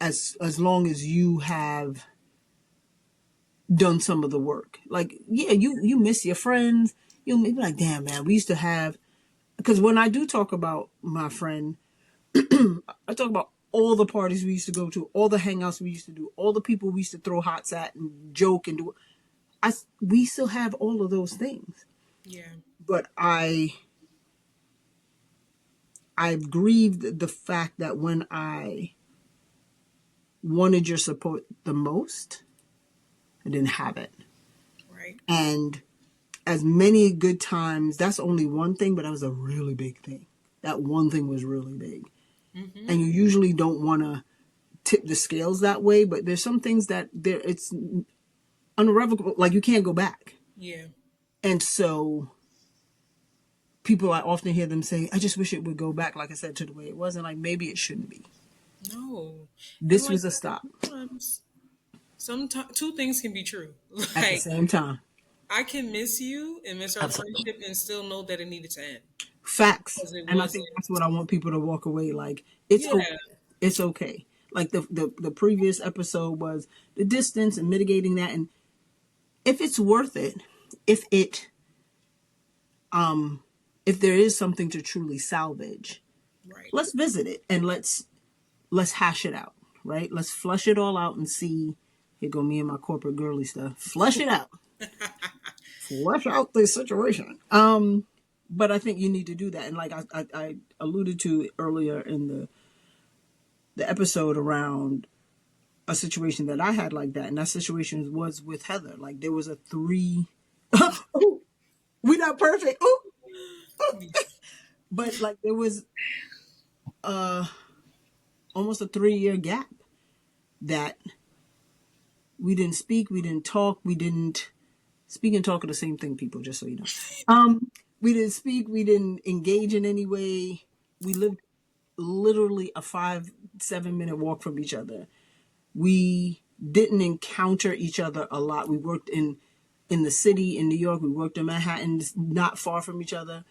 as long as you have done some of the work. Like, yeah, you miss your friends. You'll be like, damn man, we used to have, because when I do talk about my friend, I talk about all the parties we used to go to, all the hangouts we used to do, all the people we used to throw hots at and joke and do. We still have all of those things. Yeah. But I've grieved the fact that when I wanted your support the most, I didn't have it. Right. And as many good times, that's only one thing, but that was a really big thing. That one thing was really big. Mm-hmm. And you usually don't want to tip the scales that way, but there's some things that it's unrevocable, like you can't go back. Yeah. And so people, I often hear them say, I just wish it would go back, like I said, to the way it was. And like, maybe it shouldn't be. No. And This like was a stop sometimes two things can be true. at the Like, same time. I can miss you and miss our Absolutely. friendship and still know that it needed to end Facts. because it And I think that's what wasn't. I want people to walk away. Like, it's Yeah. okay. It's okay. Like the previous episode was the distance and mitigating that. And if it's worth it, if it, if there is something to truly salvage, Right. let's visit it and let's hash it out, right? Let's flush it all out and see. Here go me and my corporate girly stuff. Flush it out. Flush out the situation. But I think you need to do that. And like I alluded to earlier in the episode around a situation that I had like that, and that situation was with Heather. Like there was a three. Ooh, we not perfect. Ooh. But like there was uh almost a 3-year gap that we didn't speak, we didn't talk, we didn't speak and talk are the same thing, people, just so you know. We didn't speak, we didn't engage in any way. We lived literally a 5-7 minute walk from each other. We didn't encounter each other a lot. We worked in the city in New York, we worked in Manhattan, not far from each other.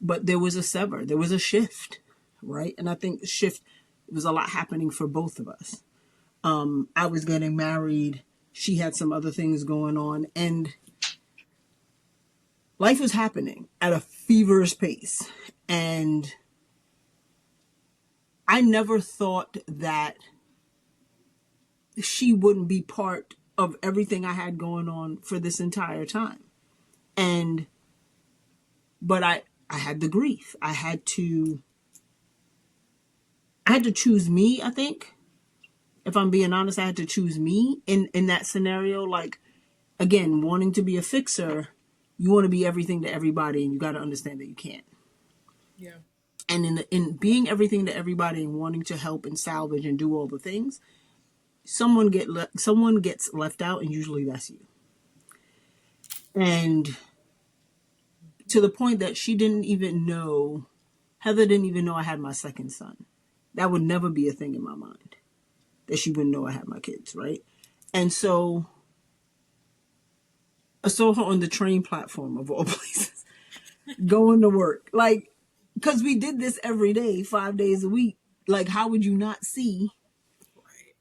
but there was a shift, right? And I think shift, it was a lot happening for both of us. I was getting married. She had some other things going on, and life was happening at a feverish pace. And I never thought that she wouldn't be part of everything I had going on for this entire time. And, but I had the grief. I had to choose me, I think. If I'm being honest, I had to choose me in that scenario. Like, again, wanting to be a fixer, you want to be everything to everybody, and you got to understand that you can't. Yeah. And in being everything to everybody and wanting to help and salvage and do all the things, someone gets left out, and usually that's you. And to the point that Heather didn't even know I had my second son. That would never be a thing in my mind, that she wouldn't know I had my kids, right? And so I saw her on the train platform of all places, going to work. Like, because we did this every day, 5 days a week. Like, how would you not see? Right.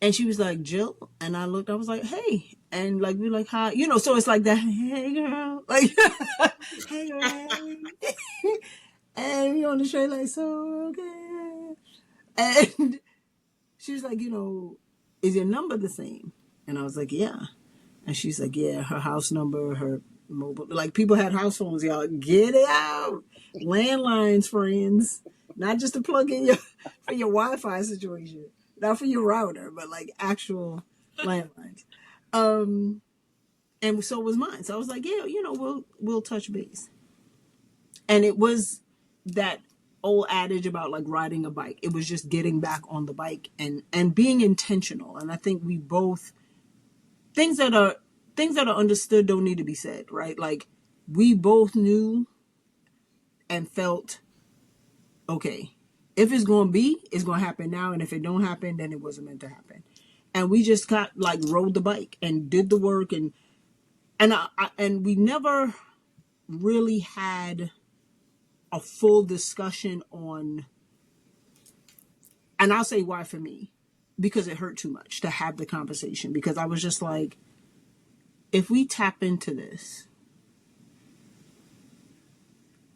And she was like, Jill. And I looked, I was like, hey. And like, we were like, hi. You know, so it's like that, hey, girl. Like, hey, girl, hey. And we on the train, like, so, okay. And she was like, is your number the same? And I was like, yeah. And she's like, yeah, her house number, her mobile. Like, people had house phones, y'all. Get it out. Landlines, friends. Not just to plug in for your Wi-Fi situation. Not for your router, but like actual landlines. And so was mine. So I was like, yeah, we'll touch base. And it was that old adage about like riding a bike. It was just getting back on the bike and being intentional. And I think we both, things that are understood don't need to be said, right? Like, we both knew and felt, okay, if it's going to be, it's going to happen now. And if it don't happen, then it wasn't meant to happen. And we just got like rode the bike and did the work. And we never really had a full discussion on, and I'll say why for me, because it hurt too much to have the conversation, because I was just like, if we tap into this,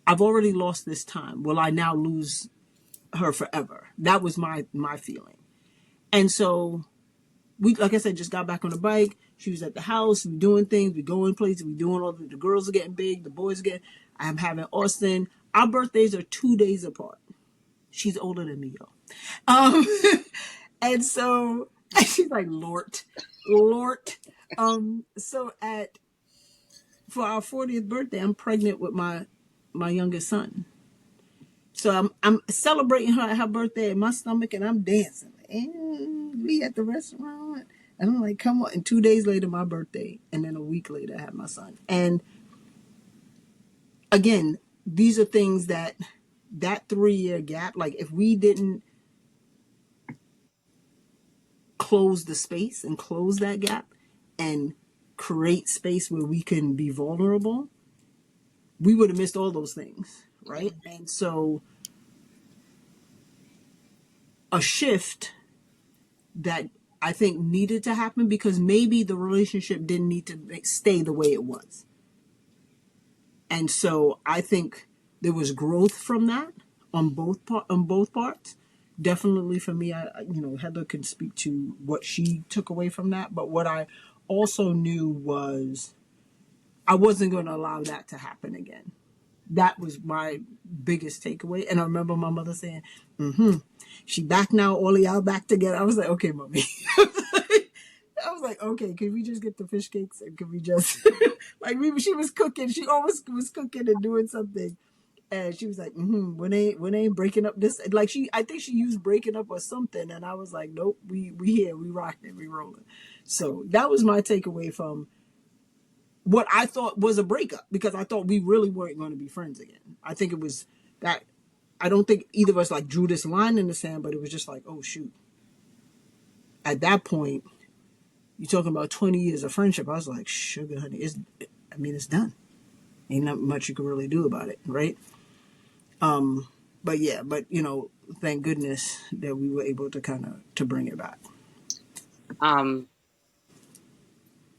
I've already lost this time. Will I now lose her forever? That was my feeling. And so we, like I said, just got back on the bike. She was at the house, we doing things, we going places, we doing all the girls are getting big, the boys are getting, I'm having Austin. Our birthdays are 2 days apart. She's older than me, y'all. Um, and so she's like, Lord. So for our 40th birthday, I'm pregnant with my youngest son. So I'm celebrating her at her birthday in my stomach, and I'm dancing. And we at the restaurant, and I'm like, come on. And 2 days later, my birthday, and then a week later, I had my son. And again, these are things that 3-year gap, like if we didn't close the space and close that gap and create space where we can be vulnerable, we would have missed all those things, right? And so a shift that I think needed to happen, because maybe the relationship didn't need to stay the way it was. And so I think there was growth from that on both parts. Definitely for me, Heather can speak to what she took away from that. But what I also knew was I wasn't going to allow that to happen again. That was my biggest takeaway. And I remember my mother saying, she back now, all of y'all back together. I was like, okay, mommy. I was like, okay, can we just get the fish cakes, and can we just she was cooking. She always was cooking and doing something. And she was like, when ain't breaking up this, like I think she used breaking up or something. And I was like, nope, we here, we rocking, we rolling. So that was my takeaway from what I thought was a breakup, because I thought we really weren't going to be friends again. I think it was that, I don't think either of us like drew this line in the sand, but it was just like, oh shoot. At that point, you're talking about 20 years of friendship. I was like, sugar honey, it's done. Ain't not much you can really do about it, right? But yeah, but thank goodness that we were able to kind of to bring it back. Um,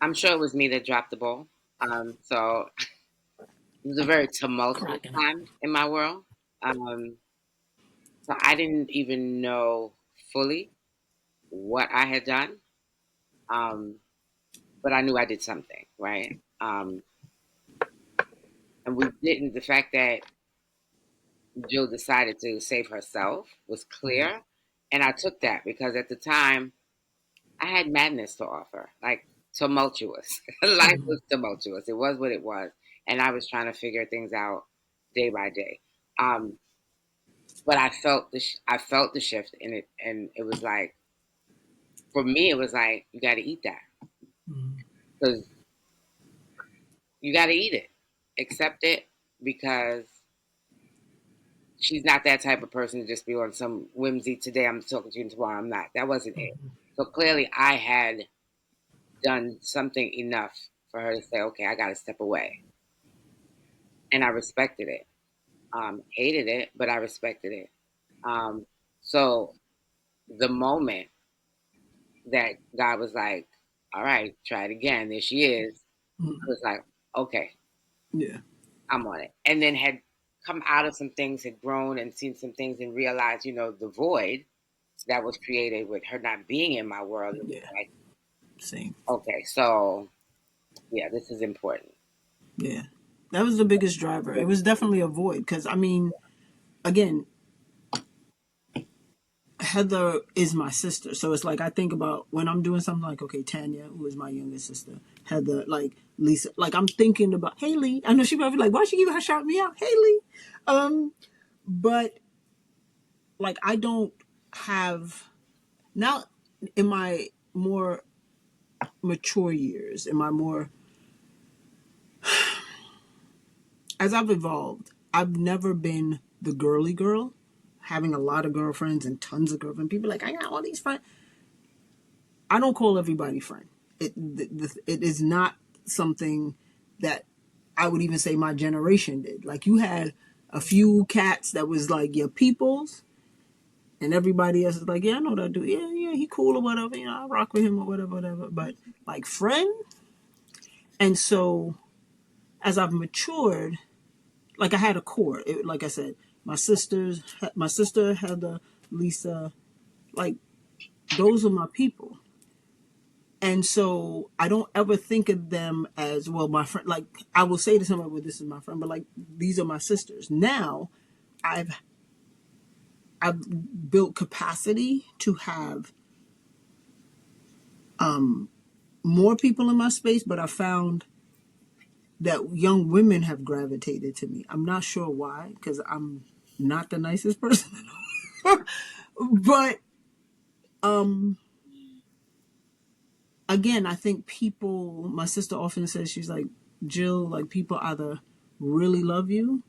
I'm sure it was me that dropped the ball. So it was a very tumultuous Cracking up. time in my world. Um, so I didn't even know fully what I had done. Um, but I knew I did something, right? And we didn't. The fact that Jill decided to save herself was clear, and I took that because at the time I had madness to offer, like tumultuous. Life was tumultuous. It was what it was, and I was trying to figure things out day by day. Um, but I felt the shift in it, and it was like for me, it was like you got to eat that because you got to eat it, accept it because she's not that type of person to just be on some whimsy. Today I'm talking to you, and tomorrow I'm not. That wasn't it. So clearly, I had done something enough for her to say, "Okay, I got to step away," and I respected it. Hated it, but I respected it. Um, so the moment that God was like, "All right, try it again," there she is. I was like, "Okay, Yeah, I'm on it," and then had come out of some things, had grown and seen some things, and realized, the void that was created with her not being in my world. It was yeah, like, same. okay, so yeah, this is important. Yeah, that was the biggest driver. It was definitely a void because I mean, again, Heather is my sister, so it's like I think about when I'm doing something like, okay, Tanya, who is my youngest sister, Heather, like Lisa, like I'm thinking about Haley. I know she might be like, why she keep shouting me out, Haley? But like I don't have now in my more mature years, in my more as I've evolved, I've never been the girly girl, having a lot of girlfriends and tons of girlfriends. People are like, I got all these friends. I don't call everybody friend. It is not something that I would even say my generation did. Like you had a few cats that was like your peoples, and everybody else is like, yeah, I know that dude. Yeah, yeah, he cool or whatever. I rock with him or whatever, whatever. But like friend, and so as I've matured, like I had a core. Like I said, my sister Heather, Lisa, like those are my people. And so I don't ever think of them as, well, my friend. Like I will say to somebody, well, this is my friend, but like these are my sisters. Now I've I've built capacity to have more people in my space, but I found that young women have gravitated to me. I'm not sure why, because I'm not the nicest person. But again, I think people, my sister often says, she's like, Jill, like people either really love you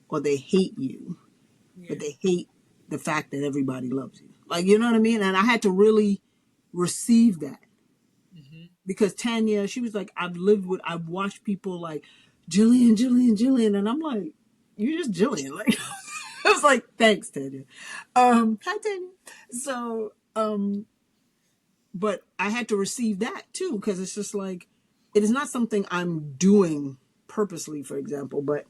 or they hate you, but Yeah. they hate the fact that everybody loves you. Like, you know what I mean? And I had to really receive that Hmm. because Tanya, she was like, I've watched people like Jillian, Jillian, Jillian. And I'm like, you're just Jillian. Like, I was like, thanks, Tanya. Hi, Tanya. So, but I had to receive that too because it's just like it is not something I'm doing purposely, for example, but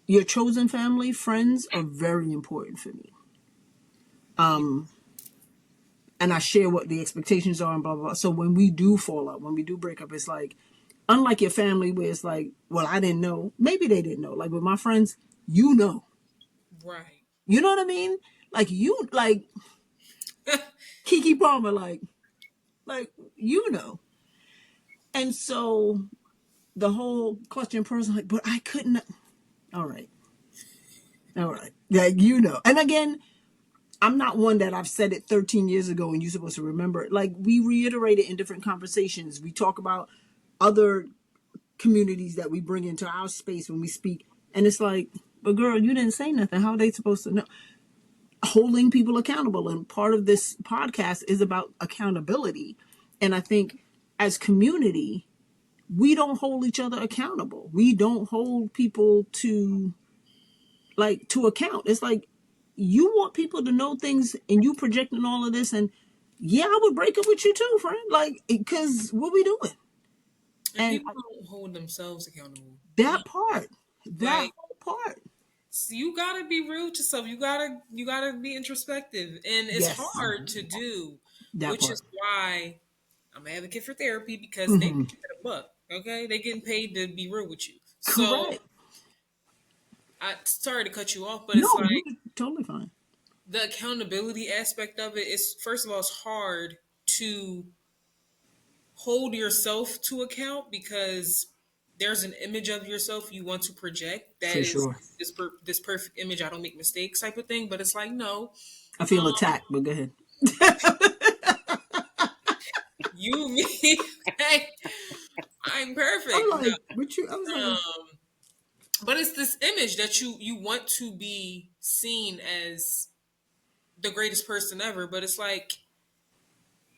your chosen family, friends are very important for me. Yeah. And I share what the expectations are and blah blah blah. So when we do fall out, when we do break up, it's like unlike your family where it's like, well, I didn't know. Maybe they didn't know. Like with my friends, you know. Right. You know what I mean? Like you like Kiki Palmer, like you know. And so the whole question person like, but I couldn't. All right. All right. Like, you know. And again, I'm not one that I've said it 13 years ago and you're supposed to remember it. Like, we reiterate it in different conversations. We talk about other communities that we bring into our space when we speak. And it's like, but girl, you didn't say nothing. How are they supposed to know? Holding people accountable. And part of this podcast is about accountability. And I think as community, we don't hold each other accountable. We don't hold people to account. It's like you want people to know things and you projecting all of this, and yeah, I would break up with you too, friend. Like, because what we doing? And And people don't hold themselves accountable. that part, that Like, whole part. so you gotta be real to yourself. You gotta be introspective, and it's Yes, hard to do, that which part. is why I'm an advocate for therapy because they Hmm. get a buck. Okay, they getting paid to be real with you. So Correct. I sorry to cut you off, but it's No, like you're totally fine. the accountability aspect of it is first of all, it's hard to hold yourself to account because there's an image of yourself you want to project that For is sure. this perfect image. I don't make mistakes type of thing, but it's like no, I feel attacked, but go ahead. you me, hey, I'm I'm perfect. like, what you? I was like, But it's this image that you want to be seen as the greatest person ever, but it's like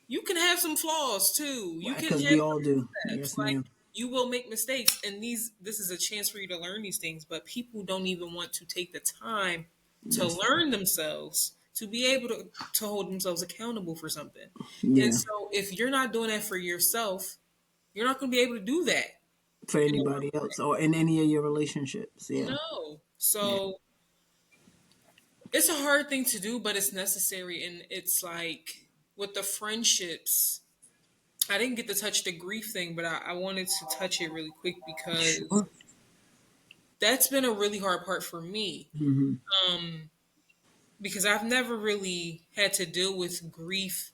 you can have some flaws too. You can have because we all some do. missteps. Yes, Like ma'am. you will make mistakes, and this is a chance for you to learn these things. But people don't even want to take the time to Yes. learn themselves to be able to hold themselves accountable for something. And Yeah. so, if you're not doing that for yourself, you're not going to be able to do that. For You know, anybody else or in any of your relationships. Yeah. no. Yeah. So it's a hard thing to do, but it's necessary. And it's like with the friendships, I didn't get to touch the grief thing, but I wanted to touch it really quick because Sure. that's been a really hard part for me. Hmm. Um, because I've never really had to deal with grief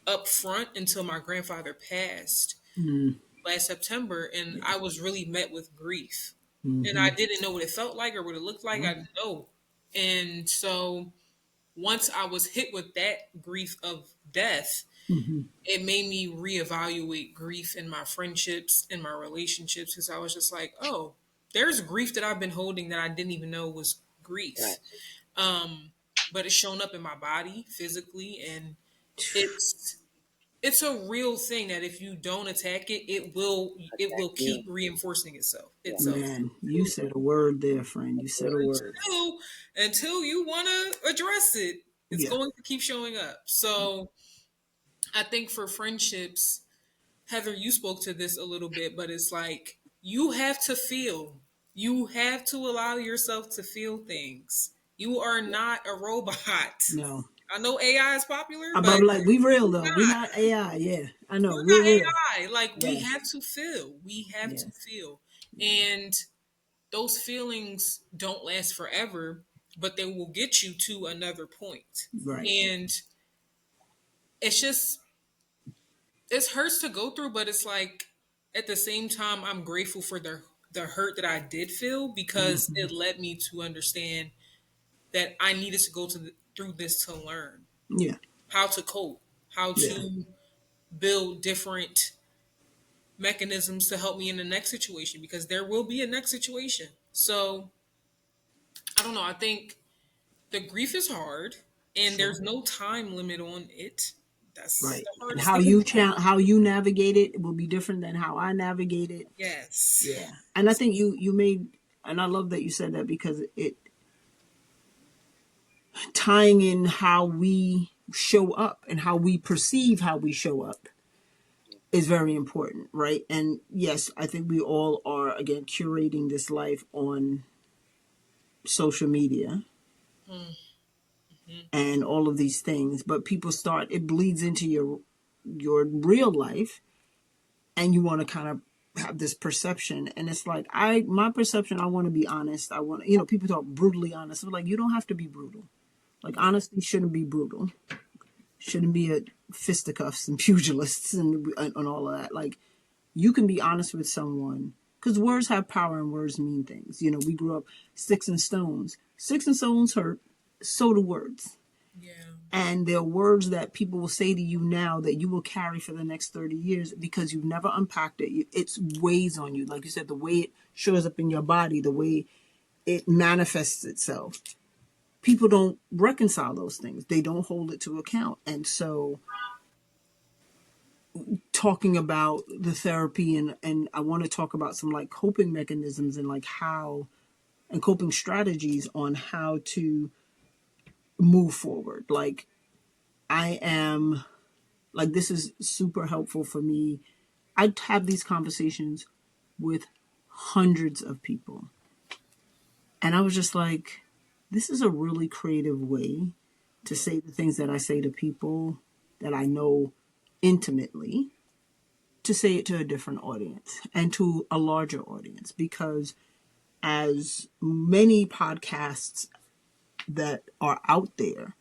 up front until my grandfather passed Mm-hmm. last September, and Yeah. I was really met with grief. And Hmm. I didn't know what it felt like or what it looked like. I didn't know. And so once I was hit with that grief of death, Hmm. it made me reevaluate grief in my friendships, in my relationships, because I was just like, oh, there's grief that I've been holding that I didn't even know was grief. Right. Um, but it's shown up in my body physically, and it's it's a real thing that if you don't attack it, it will Attack you. keep reinforcing Yeah. itself. Man, you said a word there, friend. You said a word. Until you want to address it, it's Yeah. going to keep showing up. So I think for friendships, Heather, you spoke to this a little bit, but it's like you have to feel. You have to allow yourself to feel things. You are not a robot. No. I know AI is popular, I'm but like, we real you're though. We not. not AI. Yeah. I know. You're We're not real. AI. Like we Yes. have to feel. We have to Yes. feel. And those feelings don't last forever, but they will get you to another point. Right. And it's just it hurts to go through, but it's like at the same time I'm grateful for the hurt that I did feel because Hmm. it led me to understand that I needed to go through this to learn Yeah. how to cope, how Yeah. to build different mechanisms to help me in the next situation because there will be a next situation. So I don't know. I think the grief is hard and Sure. there's no time limit on it. That's Right. the And hardest thing. how you navigate it will be different than how I navigate it. Yes. Yeah. And I think you made, and I love that you said that because it tying in how we show up and how we perceive how we show up is very important, right? And yes, I think we all are again curating this life on social media Mm-hmm. and all of these things, but people start it bleeds into your real life, and you want to kind of have this perception, and it's like my perception, I want to be honest. I want, people talk brutally honest. I'm like, you don't have to be brutal. Like, Yeah. honesty shouldn't be brutal. Shouldn't be a fisticuffs and pugilists and all of that. Like, you can be honest with someone because words have power and words mean things. We grew up sticks and stones. Sticks and stones hurt. So do words. Yeah. And there are words that people will say to you now that you will carry for the next 30 years because you've never unpacked it. It weighs on you. Like you said, the way it shows up in your body, the way it manifests itself. People don't reconcile those things. They don't hold it to account. And so talking about the therapy, and I want to talk about some like coping mechanisms and like how and coping strategies on how to move forward. Like I am like this is super helpful for me. I have these conversations with hundreds of people. And I was just like, this is a really creative way to say the things that I say to people that I know intimately, to say it to a different audience and to a larger audience. Because as many podcasts that are out there,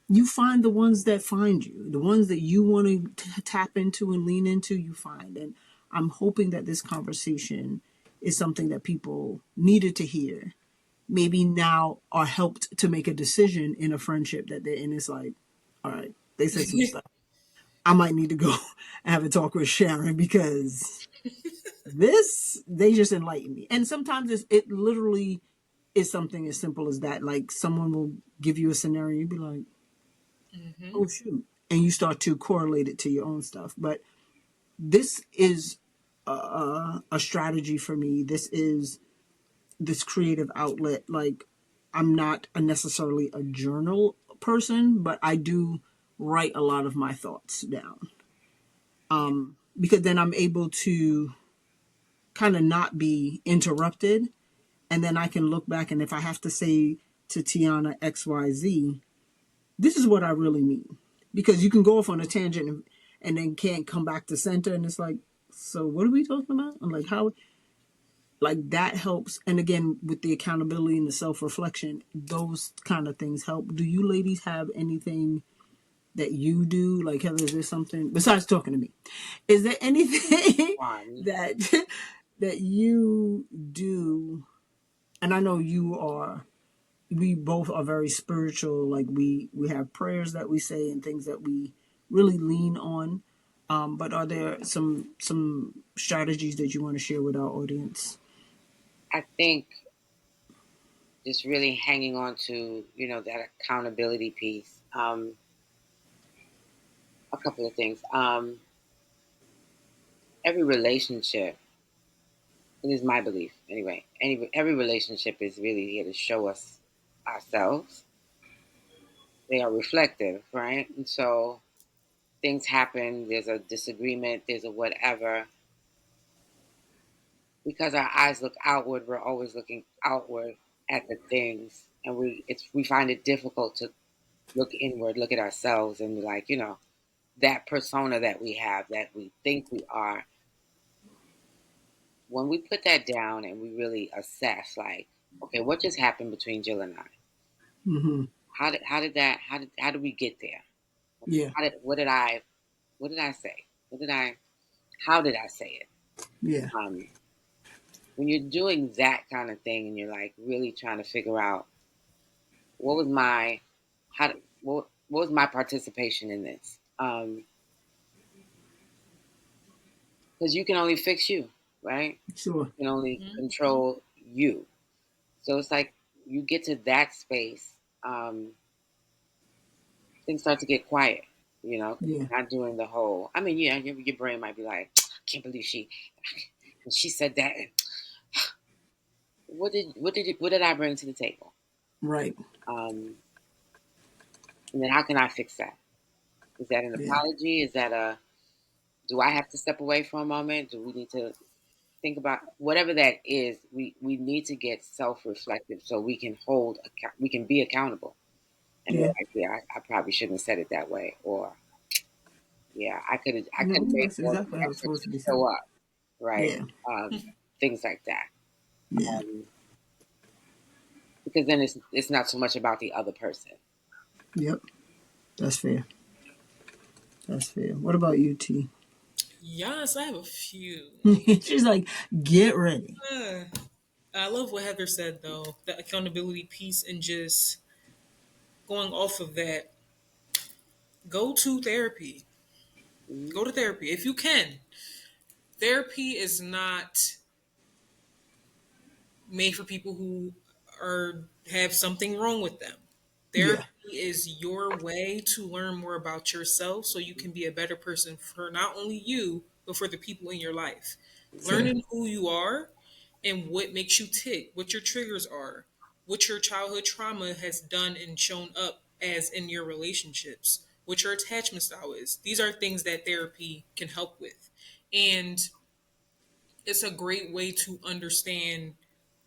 you find the ones that find you, the ones that you want to tap into and lean into, you find. And I'm hoping that this conversation is something that people needed to hear, maybe now are helped to make a decision in a friendship that they're in. It's like, all right, they said some stuff. I might need to go and have a talk with Sharon because this, they just enlighten me. And sometimes it literally is something as simple as that. Like someone will give you a scenario, you'd be like, Mm-hmm. oh shoot. And you start to correlate it to your own stuff. But this is a strategy for me. This is this creative outlet. Like I'm not necessarily a journal person, but I do write a lot of my thoughts down, Yeah. because then I'm able to kind of not be interrupted, and then I can look back, and if I have to say to Tiana XYZ, this is what I really mean, because you can go off on a tangent and then can't come back to center, and it's like, so what are we talking about? I'm like, how, like that helps. And again, with the accountability and the self-reflection, those kind of things help. Do you ladies have anything that you do? Like Heather, is there something besides talking to me, is there anything One, that that you do? And I know you are, we both are very spiritual. Like we have prayers that we say and things that we really lean on. But are there some strategies that you want to share with our audience? I think just really hanging on to, that accountability piece. A couple of things. Every relationship, it is my belief anyway. Every relationship is really here to show us ourselves. They are reflective, right? And so things happen. There's a disagreement. There's a whatever. Because our eyes look outward, we're always looking outward at the things, and we find it difficult to look inward, look at ourselves, and be like, that persona that we have, that we think we are. When we put that down and we really assess, like, okay, what just happened between Jill and I? Mm-hmm. How did we get there? Yeah. What did I say? How did I say it? Yeah. Um, when you're doing that kind of thing and you're like really trying to figure out what was my how what was my participation in this? Because you can only fix you, right? Sure. You can only Mm-hmm. control you. So it's like you get to that space, things start to get quiet. 'Cause Yeah. you're not doing the whole. I mean, yeah, your brain might be like, I can't believe she said that. What did I bring to the table? Right. Um, and then how can I fix that? Is that an Yeah. apology? Is that a do I have to step away for a moment? Do we need to think about whatever that is? We need to get self-reflective so we can be accountable and be Yeah. like, yeah, I probably shouldn't have said it that way, or yeah, I could have No, made that's more of exactly an how it's effort supposed to to be show said. up, right? Yeah. Things like that, Yeah. because then it's not so much about the other person. Yep. That's fair. That's fair. What about you, T? Yes, I have a few. She's like, get ready. Uh, I love what Heather said though, the accountability piece, and just going off of that, go to therapy. Mhm. Go to therapy if you can. Therapy is not made for people who are have something wrong with them. Yeah. Therapy is your way to learn more about yourself so you can be a better person for not only you, but for the people in your life. Sure. Learning who you are and what makes you tick, what your triggers are, what your childhood trauma has done and shown up as in your relationships, what your attachment style is. These are things that therapy can help with. And it's a great way to understand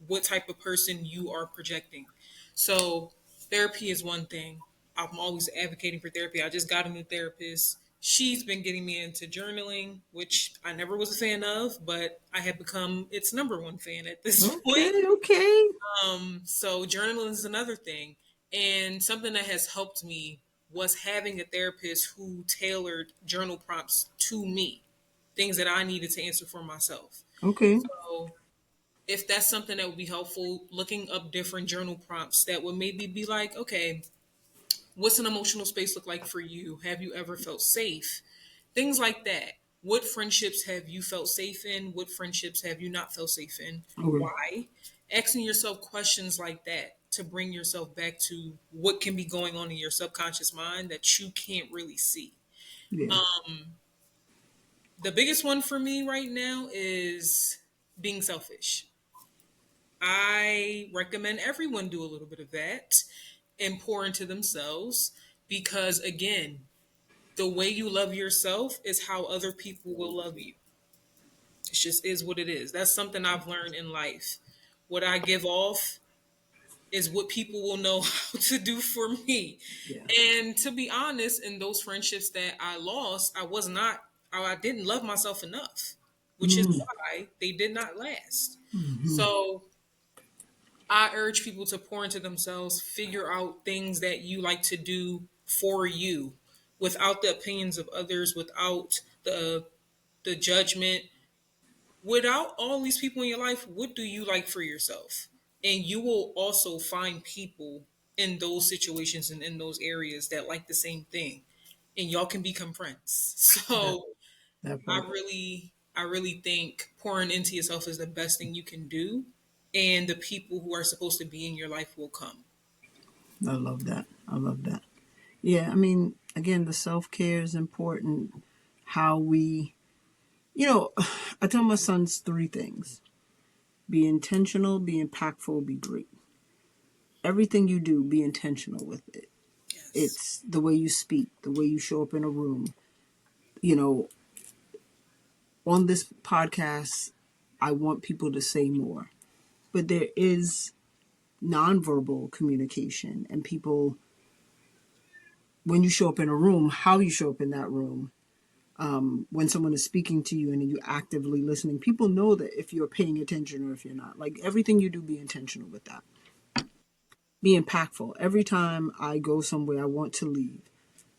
what type of person you are projecting. So, therapy is one thing. I'm always advocating for therapy. I just got a new therapist. She's been getting me into journaling, which I never was a fan of, but I have become its number one fan at this point. Okay. Okay. So journaling is another thing. And something that has helped me was having a therapist who tailored journal prompts to me, things that I needed to answer for myself. Okay. So if that's something that would be helpful, looking up different journal prompts that would maybe be like, okay, what's an emotional space look like for you? Have you ever felt safe? Things like that. What friendships have you felt safe in? What friendships have you not felt safe in? Okay. Why? Asking yourself questions like that to bring yourself back to what can be going on in your subconscious mind that you can't really see. Yeah. The biggest one for me right now is being selfish. I recommend everyone do a little bit of that and pour into themselves because, again, the way you love yourself is how other people will love you. It just is what it is. That's something I've learned in life. What I give off is what people will know how to do for me. Yeah. And to be honest, in those friendships that I lost, I didn't love myself enough, which is Mm. why they did not last. Hmm. So I urge people to pour into themselves, figure out things that you like to do for you without the opinions of others, without the judgment, without all these people in your life. What do you like for yourself? And you will also find people in those situations and in those areas that like the same thing. And y'all can become friends. That So that I part. really, I really think pouring into yourself is the best thing you can do. And the people who are supposed to be in your life will come. I love that. I love that. Yeah. I mean, again, the self care is important. How we, you know, I tell my sons three things: be intentional, be impactful, be great. Everything you do, be intentional with it. Yes. It's the way you speak, the way you show up in a room. You know, on this podcast, I want people to say more, but there is nonverbal communication, and people, when you show up in a room, how you show up in that room, when someone is speaking to you and you actively listening, people know that if you're paying attention or if you're not. Like everything you do, be intentional with that. Be impactful. Every time I go somewhere, I want to leave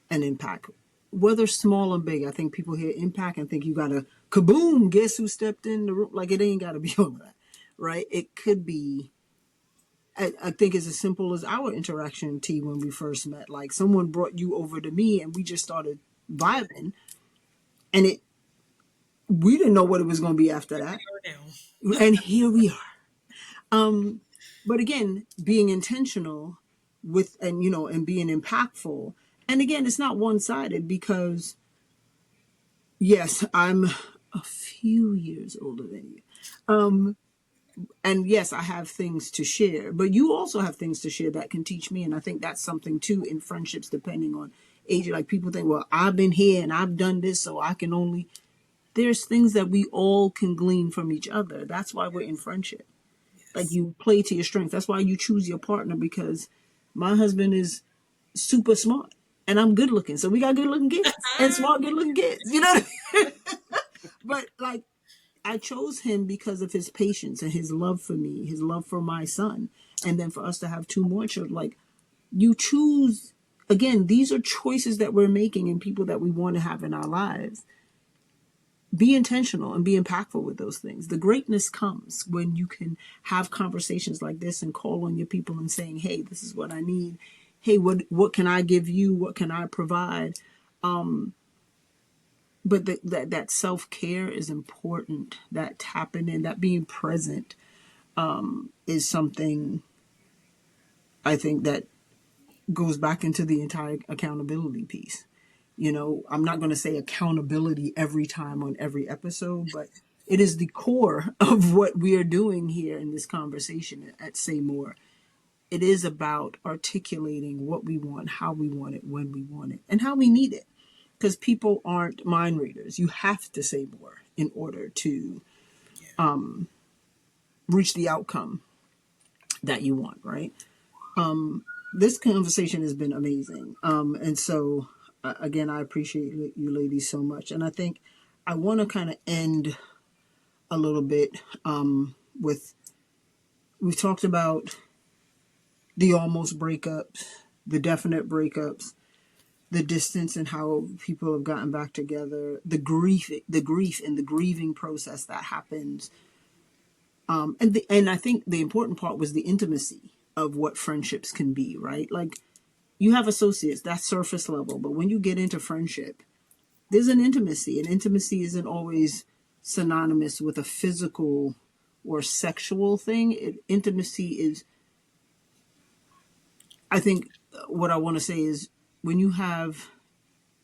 an impact, whether small or big. I think people hear impact and think you got to kaboom, guess who stepped in the room? Like it ain't got to be all of that, right? It could be, I think it's as simple as our interaction, T, when we first met. Like someone brought you over to me and we just started vibing, and we didn't know what it was going to be after that. We are now. And here we are. But again, being intentional with, and and being impactful. And again, it's not one-sided, because yes, I'm a few years older than you. And yes, I have things to share, but you also have things to share that can teach me. And I think that's something too in friendships, depending on age. Like people think, well, I've been here and I've done this, so I can only, there's things that we all can glean from each other. That's why we're in friendship. Like Yes. you play to your strengths. That's why you choose your partner, because my husband is super smart and I'm good looking. So we got good looking kids and smart, good looking kids, But like, I chose him because of his patience and his love for me, his love for my son. And then for us to have two more children, like you choose, again, these are choices that we're making and people that we want to have in our lives. Be intentional and be impactful with those things. The greatness comes when you can have conversations like this and call on your people and saying, hey, this is what I need. Hey, what can I give you? What can I provide? But that self-care is important. That tapping in, that being present, is something I think that goes back into the entire accountability piece. You know, I'm not going to say accountability every time on every episode, but it is the core of what we are doing here in this conversation at Say More. It is about articulating what we want, how we want it, when we want it, and how we need it. Because people aren't mind readers. You have to say more in order to reach the outcome that you want, right? This conversation has been amazing. And so, again, I appreciate you ladies so much. And I think I want to kind of end a little bit with we've talked about the almost breakups, the definite breakups, the distance and how people have gotten back together, the grief and the grieving process that happens. And I think the important part was the intimacy of what friendships can be, right? Like you have associates, that's surface level, but when you get into friendship, there's an intimacy, and intimacy isn't always synonymous with a physical or sexual thing. Intimacy is, I think, what I want to say is when you have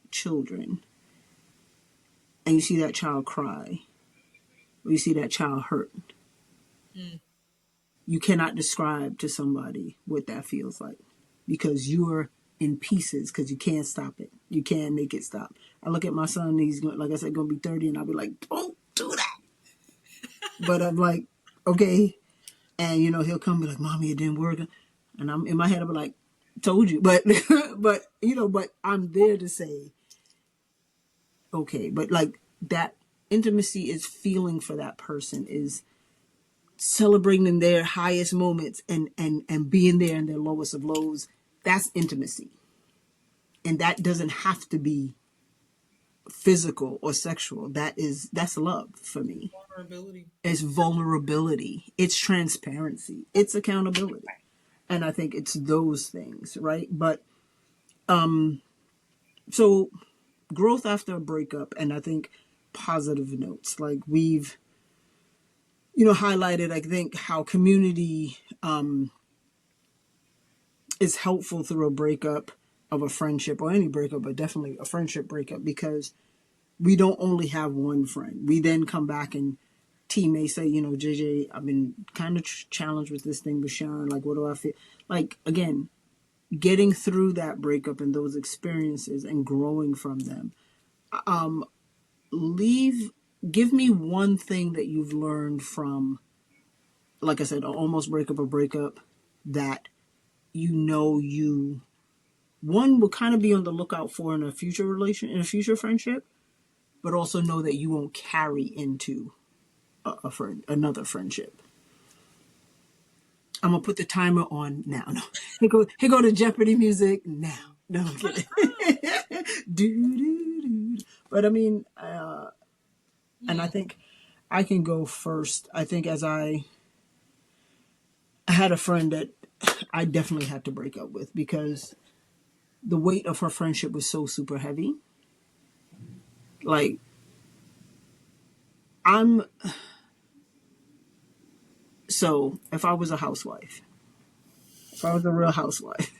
children and you see that child cry, or you see that child hurt, you cannot describe to somebody what that feels like because you're in pieces because you can't stop it. You can't make it stop. I look at my son, he's going, like I said, going to be 30, and I'll be like, don't do that. But I'm like, okay. And, you know, he'll come and be like, Mommy, it didn't work. And I'm in my head, I'll be like, told you. But, but I'm there to say, okay. But like that intimacy is feeling for that person, is celebrating their highest moments and being there in their lowest of lows. That's intimacy. And that doesn't have to be physical or sexual. That's love for me. Vulnerability. It's vulnerability. It's transparency. It's accountability. And I think it's those things, right? But so growth after a breakup, and I think positive notes. Like we've, highlighted, I think, how community is helpful through a breakup of a friendship or any breakup, but definitely a friendship breakup, because we don't only have one friend. We then come back and T may say, JJ, I've been kind of challenged with this thing with Sean. Like, what do I feel? Like, again, getting through that breakup and those experiences and growing from them. Give me one thing that you've learned from, like I said, almost breakup or breakup that you one will kind of be on the lookout for in a future future friendship, but also know that you won't carry into another friendship. I'm gonna put the timer on now. No, here go the Jeopardy music now. No, I'm kidding. do, do, do. But I mean, and I think I can go first. I think I had a friend that I definitely had to break up with because the weight of her friendship was so super heavy. Like, if I was a housewife, if I was a real housewife,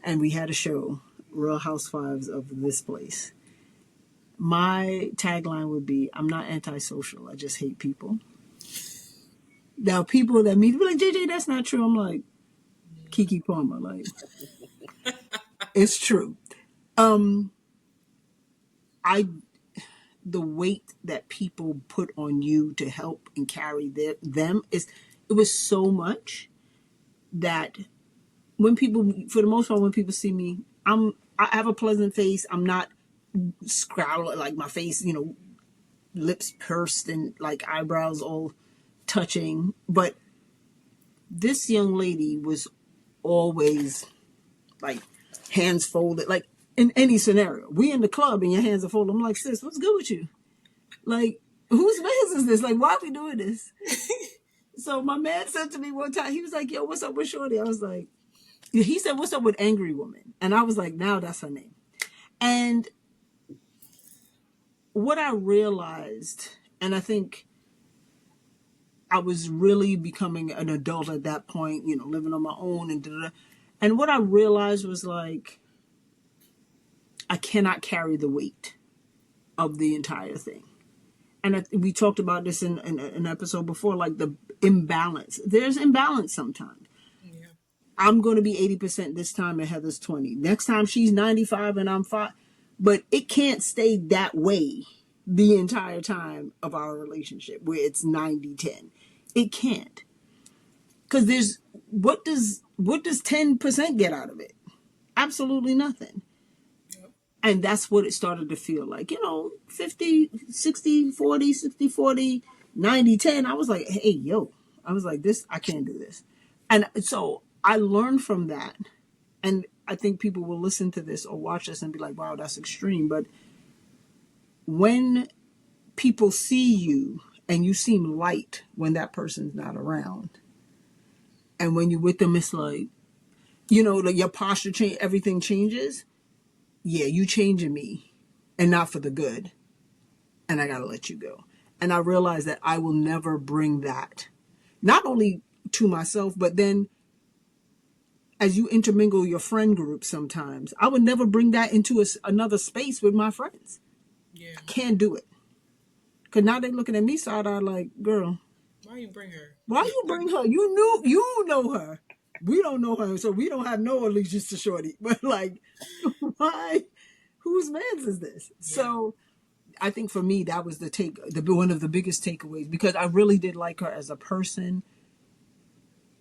and we had a show, Real Housewives of this place, my tagline would be, I'm not antisocial, I just hate people. Now, people that meet be like, JJ, that's not true. I'm like, Kiki Palmer, like, it's true. I the weight that people put on you to help and carry them it was so much that when people, for the most part, when people see me, I have a pleasant face. I'm not scowling, like my face, lips pursed and like eyebrows all touching. But this young lady was always like hands folded, like in any scenario. We in the club and your hands are folded. I'm like, sis, what's good with you? Like, whose man's is this? Like, why are we doing this? So my man said to me one time, he was like, yo, what's up with Shorty? I was like, he said, what's up with Angry Woman? And I was like, now that's her name. And what I realized, and I think I was really becoming an adult at that point, living on my own and da-da-da. And what I realized was like, I cannot carry the weight of the entire thing. And we talked about this in an episode before, like the imbalance. There's imbalance sometimes. Yeah. I'm going to be 80% this time and Heather's 20. Next time she's 95 and I'm 5. But it can't stay that way the entire time of our relationship where it's 90-10. It can't. Because there's what does 10% get out of it? Absolutely nothing. Yep. And that's what it started to feel like, 50, 60, 40, 60, 40, 90, 10. I was like, hey, yo, I was like, this, I can't do this. And so I learned from that. And I think people will listen to this or watch this and be like, wow, that's extreme. But when people see you and you seem light when that person's not around, and when you're with them, it's like, like your posture change, everything changes. Yeah, you changing me and not for the good. And I got to let you go. And I realized that I will never bring that, not only to myself, but then as you intermingle your friend group sometimes, I would never bring that into another space with my friends. Yeah. I can't do it. Because now they're looking at me side-eye like, girl, Why you bring her? why you bring her? You know her. We don't know her, so we don't have no allegiance to Shorty. But like, why? Whose man's is this? Yeah. So I think for me that was one of the biggest takeaways, because I really did like her as a person,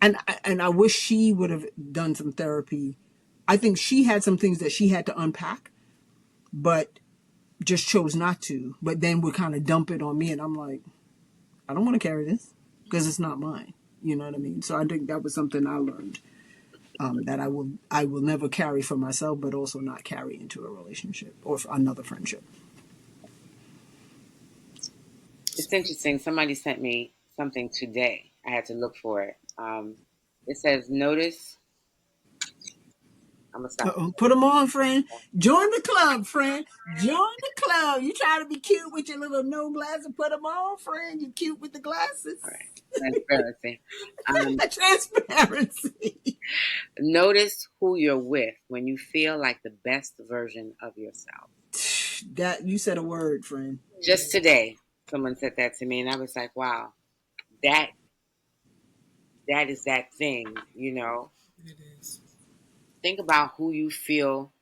and I wish she would have done some therapy. I think she had some things that she had to unpack, but just chose not to. But then would kind of dump it on me, and I'm like, I don't want to carry this because it's not mine. You know what I mean? So I think that was something I learned, that I will never carry for myself, but also not carry into a relationship or another friendship. It's interesting. Somebody sent me something today. I had to look for it. It says, notice. I'm gonna stop. Uh-oh. Put them on, friend. Join the club, friend. Join the club. You try to be cute with your little no glasses. Put them on, friend. You cute with the glasses. All right. Transparency. Transparency. Notice who you're with when you feel like the best version of yourself. That you said a word, friend. Just today, someone said that to me, and I was like, "Wow, that that is that thing." It is. Think about who you feel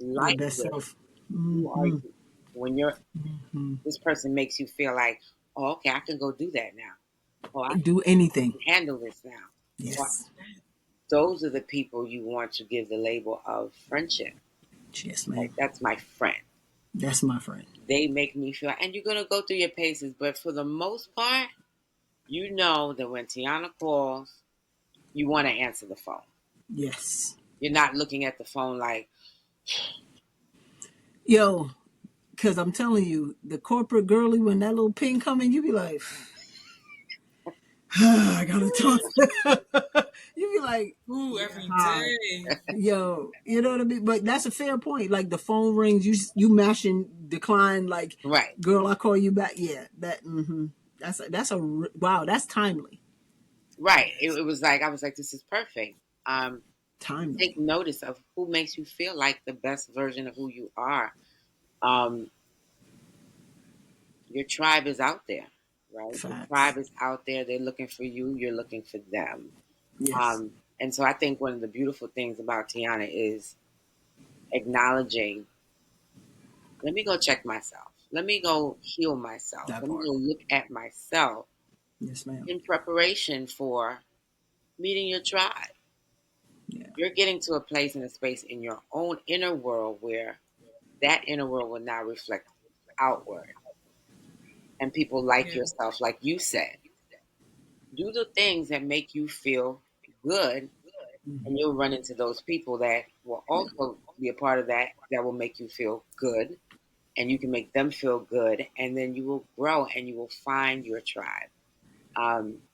Your like best with. self. Who are Mm-hmm. you when you're Mm-hmm. this person makes you feel like, "Oh, okay, I can go do that now. Oh, I Do anything. can handle this now." Or Yes. those are the people you want to give the label of friendship. Yes, ma'am. Like, that's my friend. That's my friend. They make me feel, and you're gonna go through your paces, but for the most part, you know that when Tiana calls, you want to answer the phone. Yes. You're not looking at the phone like, Yo, because I'm telling you, the corporate girly, when that little ping come in, you be like, I gotta talk. You be like, Ooh, yeah, every hi. day. Yo, you know what I mean? But that's a fair point. Like the phone rings, you mashing decline. Like, right, girl, I call you back. Yeah, that. Mm-hmm. Wow. That's timely. right. It, Yes. it was like, I was like, this is perfect. Um, take Timely. notice of who makes you feel like the best version of who you are. Um, your tribe is out there, right? Your tribe Facts. is out there. They're looking for you. You're looking for them. Yes. And so I think one of the beautiful things about Tiana is acknowledging, let me go check myself. Let me go heal myself. That Let me part. go look at myself Yes, ma'am. in preparation for meeting your tribe. Yeah. You're getting to a place and a space in your own inner world where that inner world will now reflect outward. And people like Yeah. yourself, like you said, do the things that make you feel good, and Mm-hmm. you'll run into those people that will Yeah. also be a part of that, that will make you feel good, and you can make them feel good, and then you will grow and you will find your tribe.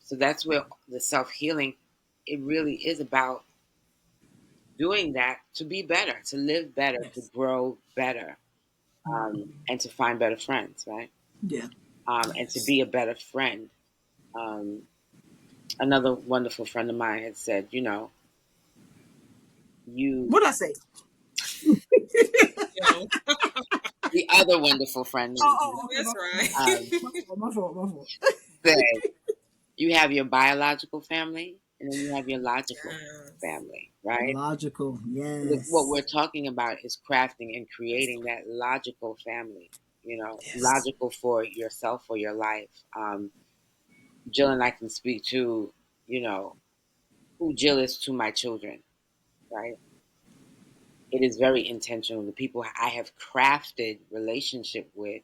So that's where the self healing, it really is about doing that to be better, to live better, to Yes. grow better, and to find better friends, right? Yeah. And to Yes. be a better friend. Um, Another wonderful friend of mine had said, You, What I say? Yo, the other wonderful friend, Okay, that's um, right. my fault, my fault. said you have your biological family and then you have your logical Yes. family, right? Logical, What we're yes, talking about is crafting and creating that logical family, yes, logical for yourself, for your life. Jill and I can speak to, you know, who Jill is to my children, right? It is very intentional. The people I have crafted relationship with,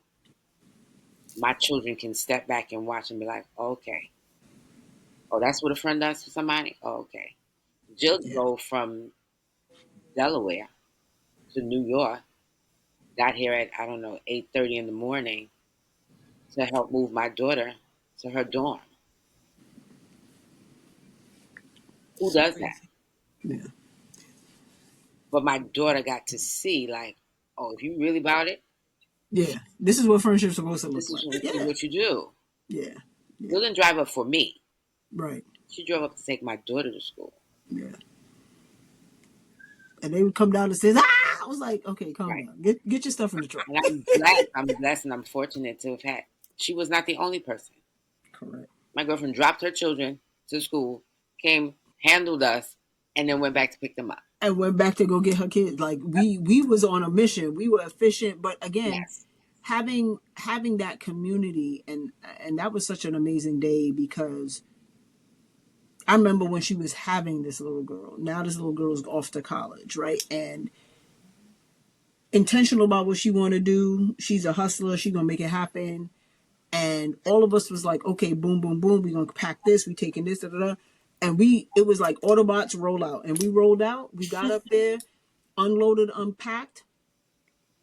my children can step back and watch and be like, okay, oh, that's what a friend does for somebody? Oh, okay. Jill yeah. drove from Delaware to New York, got here at, I don't know, 8:30 in the morning to help move my daughter to her dorm. Who It's does that? crazy. Yeah. But my daughter got to see, like, oh, if you really about it, Yeah, this is what friendship's supposed to look this is like. what, this is Yeah, what you do. yeah, yeah. Jill didn't drive up for me. Right. She drove up to take my daughter to school. Yeah. And they would come down and say, "Ah!" I was like, "Okay, calm Right. down. Get your stuff in the truck." And I'm blessed. I'm blessed and I'm fortunate to have had. She was not the only person. Correct. My girlfriend dropped her children to school, came, handled us, and then went back to pick them up. And went back to go get her kids. Like we was on a mission. We were efficient, but again, Yes. having that community and that was such an amazing day because I remember when she was having this little girl. Now this little girl's off to college, right? And intentional about what she want to do. She's a hustler. She gonna make it happen. And all of us was like, okay, boom, boom, boom. We gonna pack this. We taking this, da, da, da. And it was like Autobots roll out, and we rolled out. We got up there, unloaded, unpacked.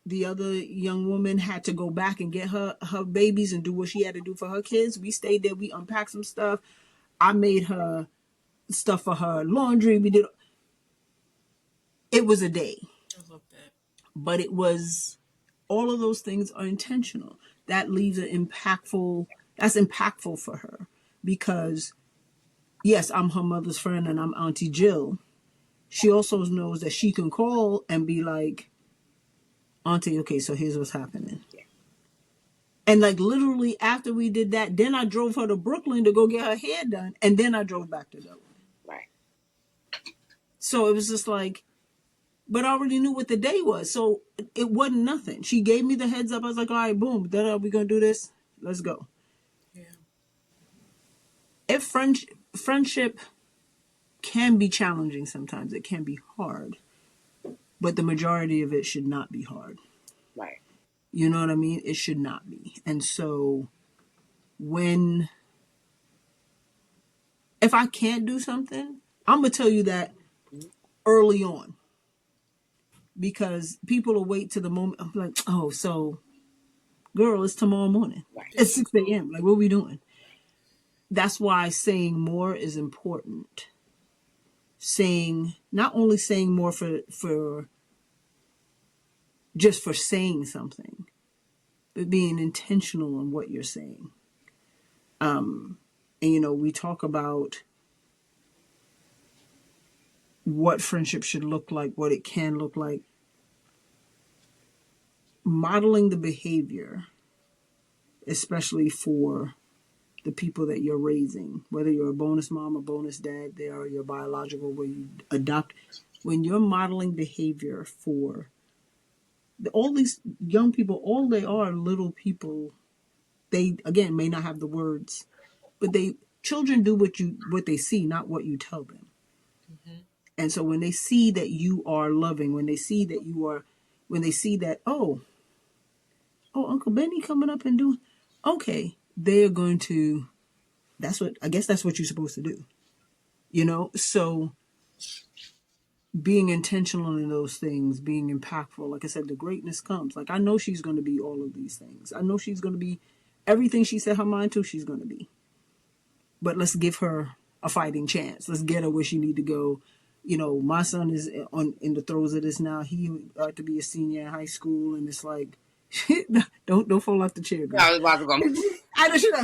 The other young woman had to go back and get her babies and do what she had to do for her kids. We stayed there. We unpacked some stuff. I made her stuff for her laundry. We did. It was a day, I love that. but it was all of those things are intentional. That leaves an impactful. That's impactful for her because yes, I'm her mother's friend and I'm Auntie Jill. She also knows that she can call and be like, Auntie, okay, so here's what's happening. Yeah. And like literally after we did that, then I drove her to Brooklyn to go get her hair done. And then I drove back to Delaware. Right. So it was just like, but I already knew what the day was. So it wasn't nothing. She gave me the heads up. I was like, all right, boom, then are we going to do this? Let's go. Yeah. If friendship can be challenging sometimes, it can be hard, but the majority of it should not be hard. Right. You know what I mean? It should not be. And so when if I can't do something, I'm gonna tell you that Mhm. early on because people will wait to the moment. I'm like, oh, so girl, it's tomorrow morning. Right. It's 6 a.m. Like, what are we doing? That's why saying more is important. Saying not only saying more for just for saying something, but being intentional in what you're saying. And we talk about what friendship should look like, what it can look like. Modeling the behavior, especially for the people that you're raising, whether you're a bonus mom or bonus dad, they are your biological, where you adopt. When you're modeling behavior for all these young people, all they are little people. They again may not have the words, but children do what they see, not what you tell them. Mm-hmm. And so when they see that you are loving, when they see that, oh, Uncle Benny coming up and doing, okay, they're going to, I guess that's what you're supposed to do. So being intentional in those things, being impactful, like I said, the greatness comes. Like, I know she's going to be all of these things. I know she's going to be everything she set her mind to, she's going to be. But let's give her a fighting chance. Let's get her where she need to go. My son is in the throes of this now. He to be a senior in high school, and it's like, don't fall off the chair, Yeah, girl. I was about to go. I know she's like,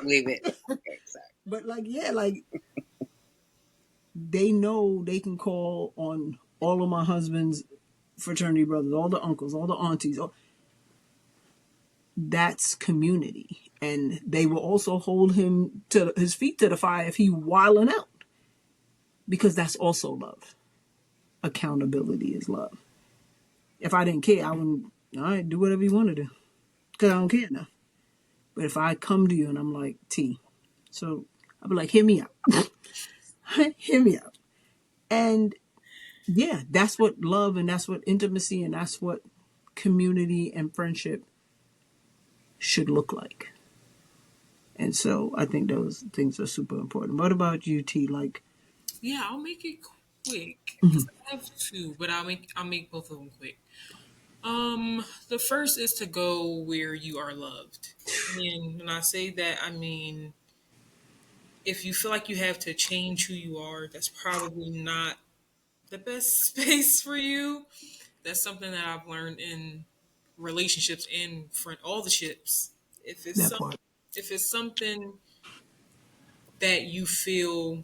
Leave it. Okay, sorry. but like, yeah, like they know they can call on all of my husband's fraternity brothers, all the uncles, all the aunties. That's community. And they will also hold him to his feet to the fire if he wilding out, because that's also love. Accountability is love. If I didn't care, I wouldn't. All right, do whatever you want to do, because I don't care now. But if I come to you and I'm like, T, so I'll be like, hear me out. Hear me out. And yeah, that's what love and that's what intimacy and that's what community and friendship should look like. And so I think those things are super important. What about you, T? Like, Yeah, I'll make it quick because I have two, but I'll make both of them quick. The first is to go where you are loved. And when I say that, I mean if you feel like you have to change who you are, that's probably not the best space for you. That's something that I've learned in relationships and friend all the ships. If it's that some, part. if it's something that you feel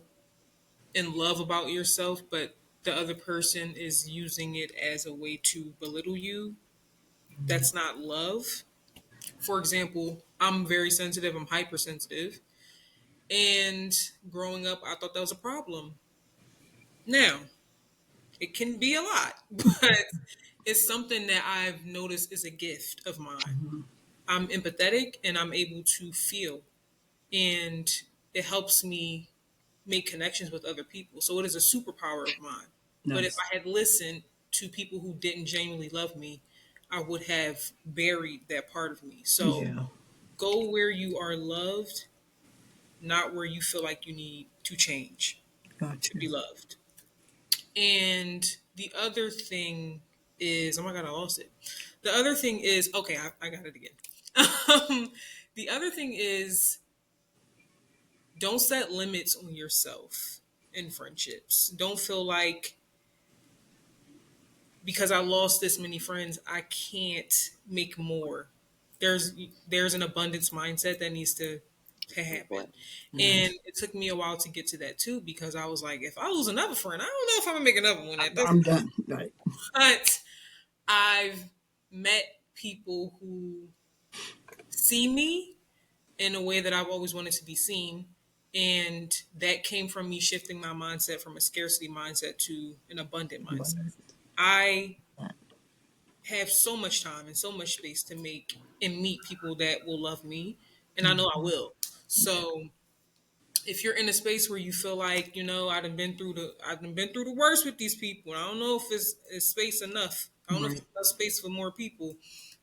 in love about yourself, but the other person is using it as a way to belittle you, that's not love. For example, I'm very sensitive, I'm hypersensitive, and growing up, I thought that was a problem. Now, it can be a lot, but it's something that I've noticed is a gift of mine. I'm empathetic and I'm able to feel, and it helps me make connections with other people. So it is a superpower of mine. But if Nice. I had listened to people who didn't genuinely love me, I would have buried that part of me. So Yeah. go where you are loved, not where you feel like you need to change Got to you. be loved. And the other thing is, oh my God, I lost it. The other thing is, okay, I got it again. The other thing is, don't set limits on yourself in friendships. Don't feel like because I lost this many friends, I can't make more. There's there's an abundance mindset that needs to happen. Important. And Nice. it took me a while to get to that too because I was like, if I lose another friend, I don't know if I'm gonna make another one at this I'm done. Right. but I've met people who see me in a way that I've always wanted to be seen. And that came from me shifting my mindset from a scarcity mindset to an abundant mindset. I have so much time and so much space to make and meet people that will love me. And I know I will. So if you're in a space where you feel like, I've been through the worst with these people. I don't know if it's space enough. I don't know if Right. there's enough space for more people.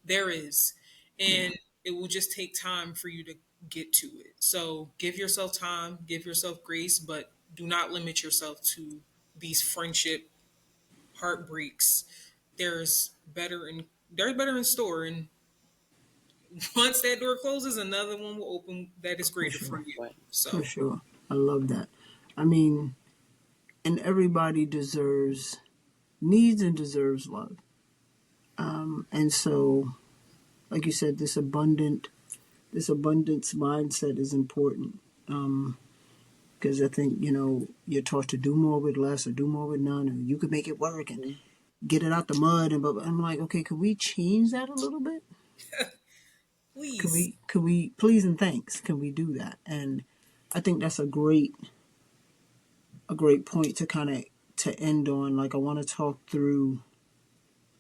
There is. Yeah. And it will just take time for you to get to it. So give yourself time, give yourself grace, but do not limit yourself to these friendship heartbreaks. There's better in store, and once that door closes, another one will open that is For greater for sure. you. What? For So sure. I love that. I mean, and everybody deserves, needs and deserves love. And so, like you said, this abundance mindset is important. Because I think, you're taught to do more with less or do more with none, or you could make it work and Mhm. get it out the mud. And but I'm like, okay, could we change that a little bit? please. Could we, please and thanks, can we do that? And I think that's a great point to kind of to end on. Like, I want to talk through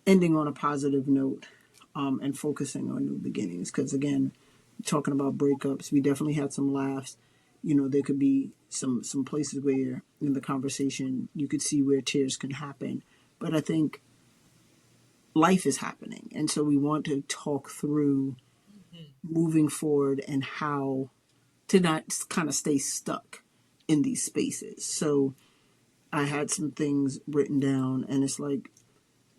ending on a positive note, and focusing on new beginnings. Because again, talking about breakups, we definitely had some laughs. There could be some places where in the conversation you could see where tears can happen. But I think life is happening, and so we want to talk through moving forward and how to not kind of stay stuck in these spaces. So I had some things written down, and it's like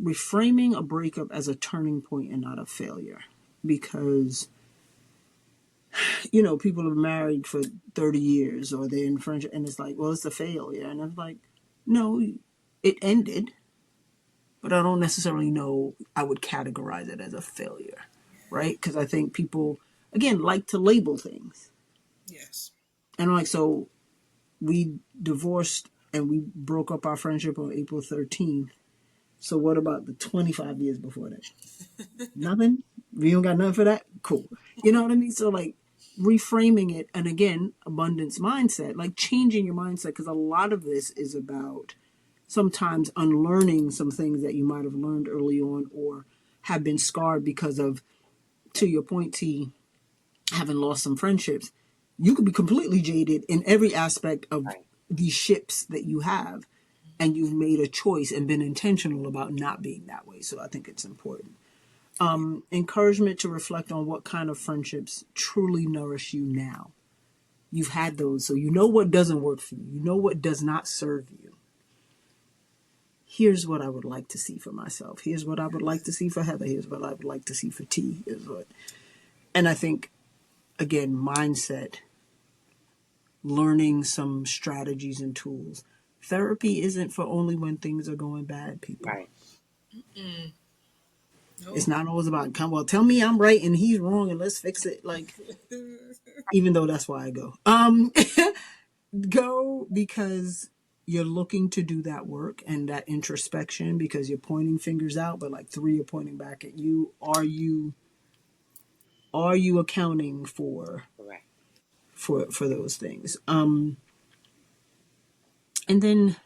reframing a breakup as a turning point and not a failure. Because, people are married for 30 years or they're in friendship, and it's like, well, it's a failure. And it's like, no, it ended, but I don't necessarily know I would categorize it as a failure, right? Because I think people, again, like to label things. Yes. And I'm like, so we divorced and we broke up our friendship on April 13th. So what about the 25 years before that? Nothing? We don't got nothing for that? Cool. You know what I mean? So like reframing it, and again, abundance mindset, like changing your mindset, because a lot of this is about sometimes unlearning some things that you might have learned early on or have been scarred because of, to your point, T, having lost some friendships. You could be completely jaded in every aspect of Right. these ships that you have, and you've made a choice and been intentional about not being that way. So I think it's important. Encouragement to reflect on what kind of friendships truly nourish you now. You've had those, so you know what doesn't work for you. You know what does not serve you. Here's what I would like to see for myself. Here's what I would like to see for Heather. Here's what I would like to see for T. Here's what, and I think again, mindset, learning some strategies and tools. Therapy isn't for only when things are going bad, people. Right. It's No. not always about come. Well, tell me I'm right and he's wrong, and let's fix it. Like, even though that's why I go. Go because you're looking to do that work and that introspection because you're pointing fingers out, but like three are pointing back at you. Are you accounting for Correct. those things? And then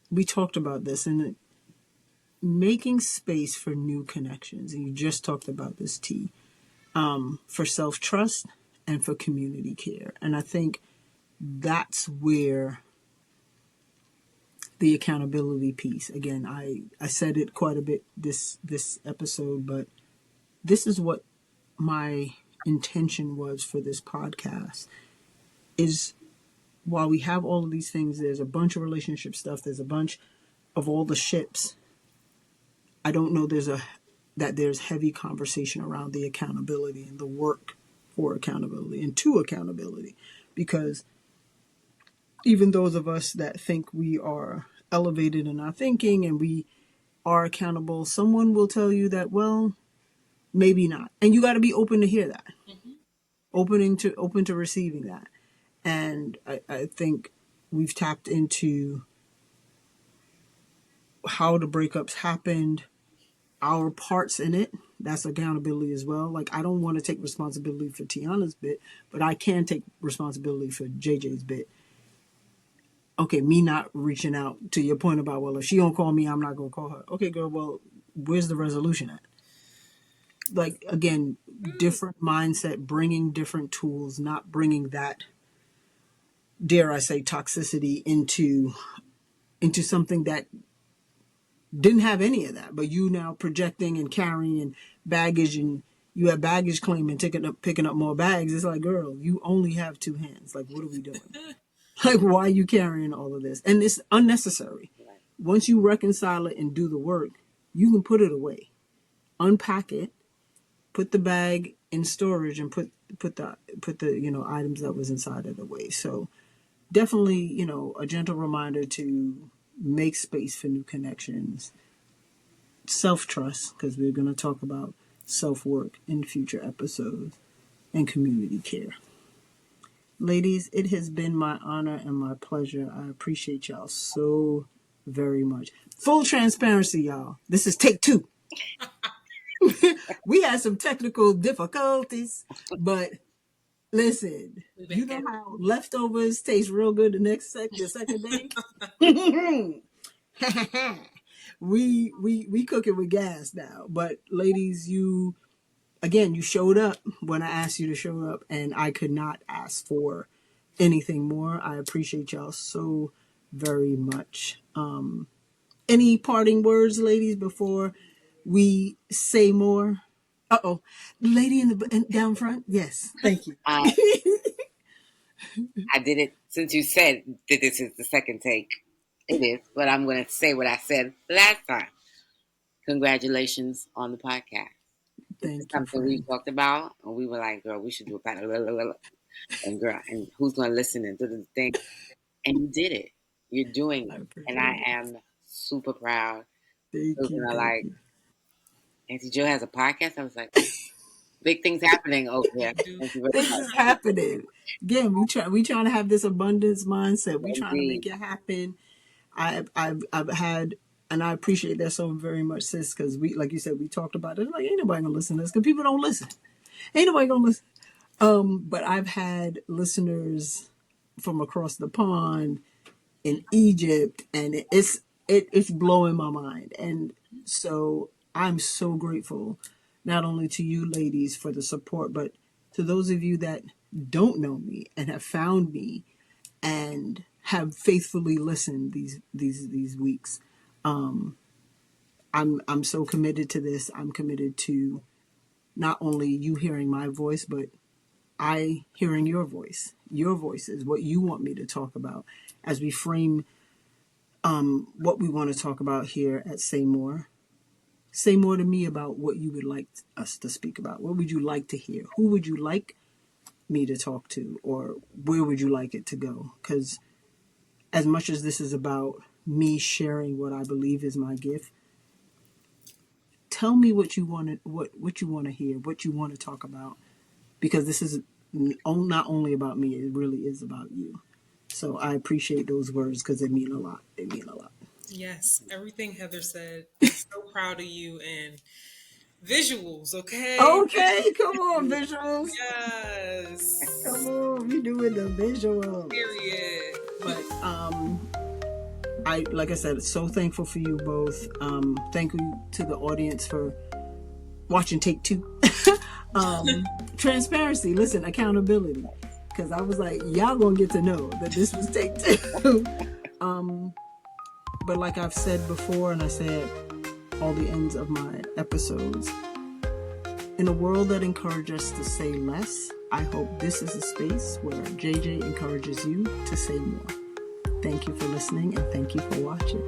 we talked about this and making space for new connections. And you just talked about this, T, for self trust and for community care. And I think that's where the accountability piece. Again, I said it quite a bit this episode, but this is what my intention was for this podcast is while we have all of these things, there's a bunch of relationship stuff, there's a bunch of all the ships. I don't know there's heavy conversation around the accountability and the work for accountability and to accountability. Because even those of us that think we are elevated in our thinking and we are accountable, someone will tell you that, well, maybe not. And you got to be open to hear that, open to receiving that. And I think we've tapped into how the breakups happened, our parts in it. That's accountability as well. Like, I don't want to take responsibility for Tiana's bit, but I can take responsibility for JJ's bit. Okay, me not reaching out, to your point about, well, if she don't call me, I'm not gonna call her. Okay, girl, well, where's the resolution at? Like, again, different mindset, bringing different tools, not bringing that, dare I say, toxicity into something that didn't have any of that, but you now projecting and carrying and baggage, and you have baggage claim and picking up more bags. It's like, girl, you only have two hands. Like, what are we doing? Like, why are you carrying all of this? And it's unnecessary. Right. Once you reconcile it and do the work, you can put it away, unpack it, put the bag in storage, and put the items that was inside it away. So definitely, a gentle reminder to make space for new connections, self trust, because we're going to talk about self work in future episodes, and community care. Ladies, it has been my honor and my pleasure. I appreciate y'all so very much. Full transparency, y'all. This is take two. We had some technical difficulties, but listen, We you back know at it. how leftovers taste real good the second day? we cook it with gas now. But ladies, you showed up when I asked you to show up, and I could not ask for anything more. I appreciate y'all so very much. Any parting words, ladies, before we say more? Uh-oh. Lady down front? Yes. Thank you. I I did it since you said that this is the second take. It is, but I'm going to say what I said last time. Congratulations on the podcast. This is Thank you, something we friend. talked about, and we were like, "Girl, we should do a podcast." And girl, and who's going to listen and do the thing? And you did it. You're doing I it, and appreciate I it. am super proud. Thank Children you. are Thank like, you. Auntie Joe has a podcast. I was like, Big things happening over here. Do Thank you very This much. is happening. Again, we trying to have this abundance mindset. We trying to Indeed. make it happen. I've had, and I appreciate that so very much, sis, because we, like you said, we talked about it. Like, ain't nobody gonna listen to this because people don't listen. Ain't nobody gonna listen. But I've had listeners from across the pond in Egypt, and it's blowing my mind. And so I'm so grateful, not only to you ladies for the support, but to those of you that don't know me and have found me and have faithfully listened these weeks. I'm so committed to this. I'm committed to not only you hearing my voice, but I hearing your voice. Your voice is what you want me to talk about as we frame what we want to talk about here at Say More. Say more to me about what you would like us to speak about. What would you like to hear? Who would you like me to talk to? Or where would you like it to go? Because as much as this is about me sharing what I believe is my gift, tell me what you want to what you want to hear, what you want to talk about, because this is not only about me, it really is about you. So I appreciate those words because they mean a lot. They mean a lot. yes, everything Heather said. I'm so proud of you and visuals. Okay, Okay, come on, visuals. Come yes, on, we doing the visuals. period. But I, like I said, so thankful for you both. Thank you to the audience for watching take two. Transparency, listen, accountability. Because I was like, y'all gonna get to know that this was take two. But like I've said before, and I said all the ends of my episodes, in a world that encourages us to say less, I hope this is a space where JJ encourages you to say more. Thank you for listening and thank you for watching.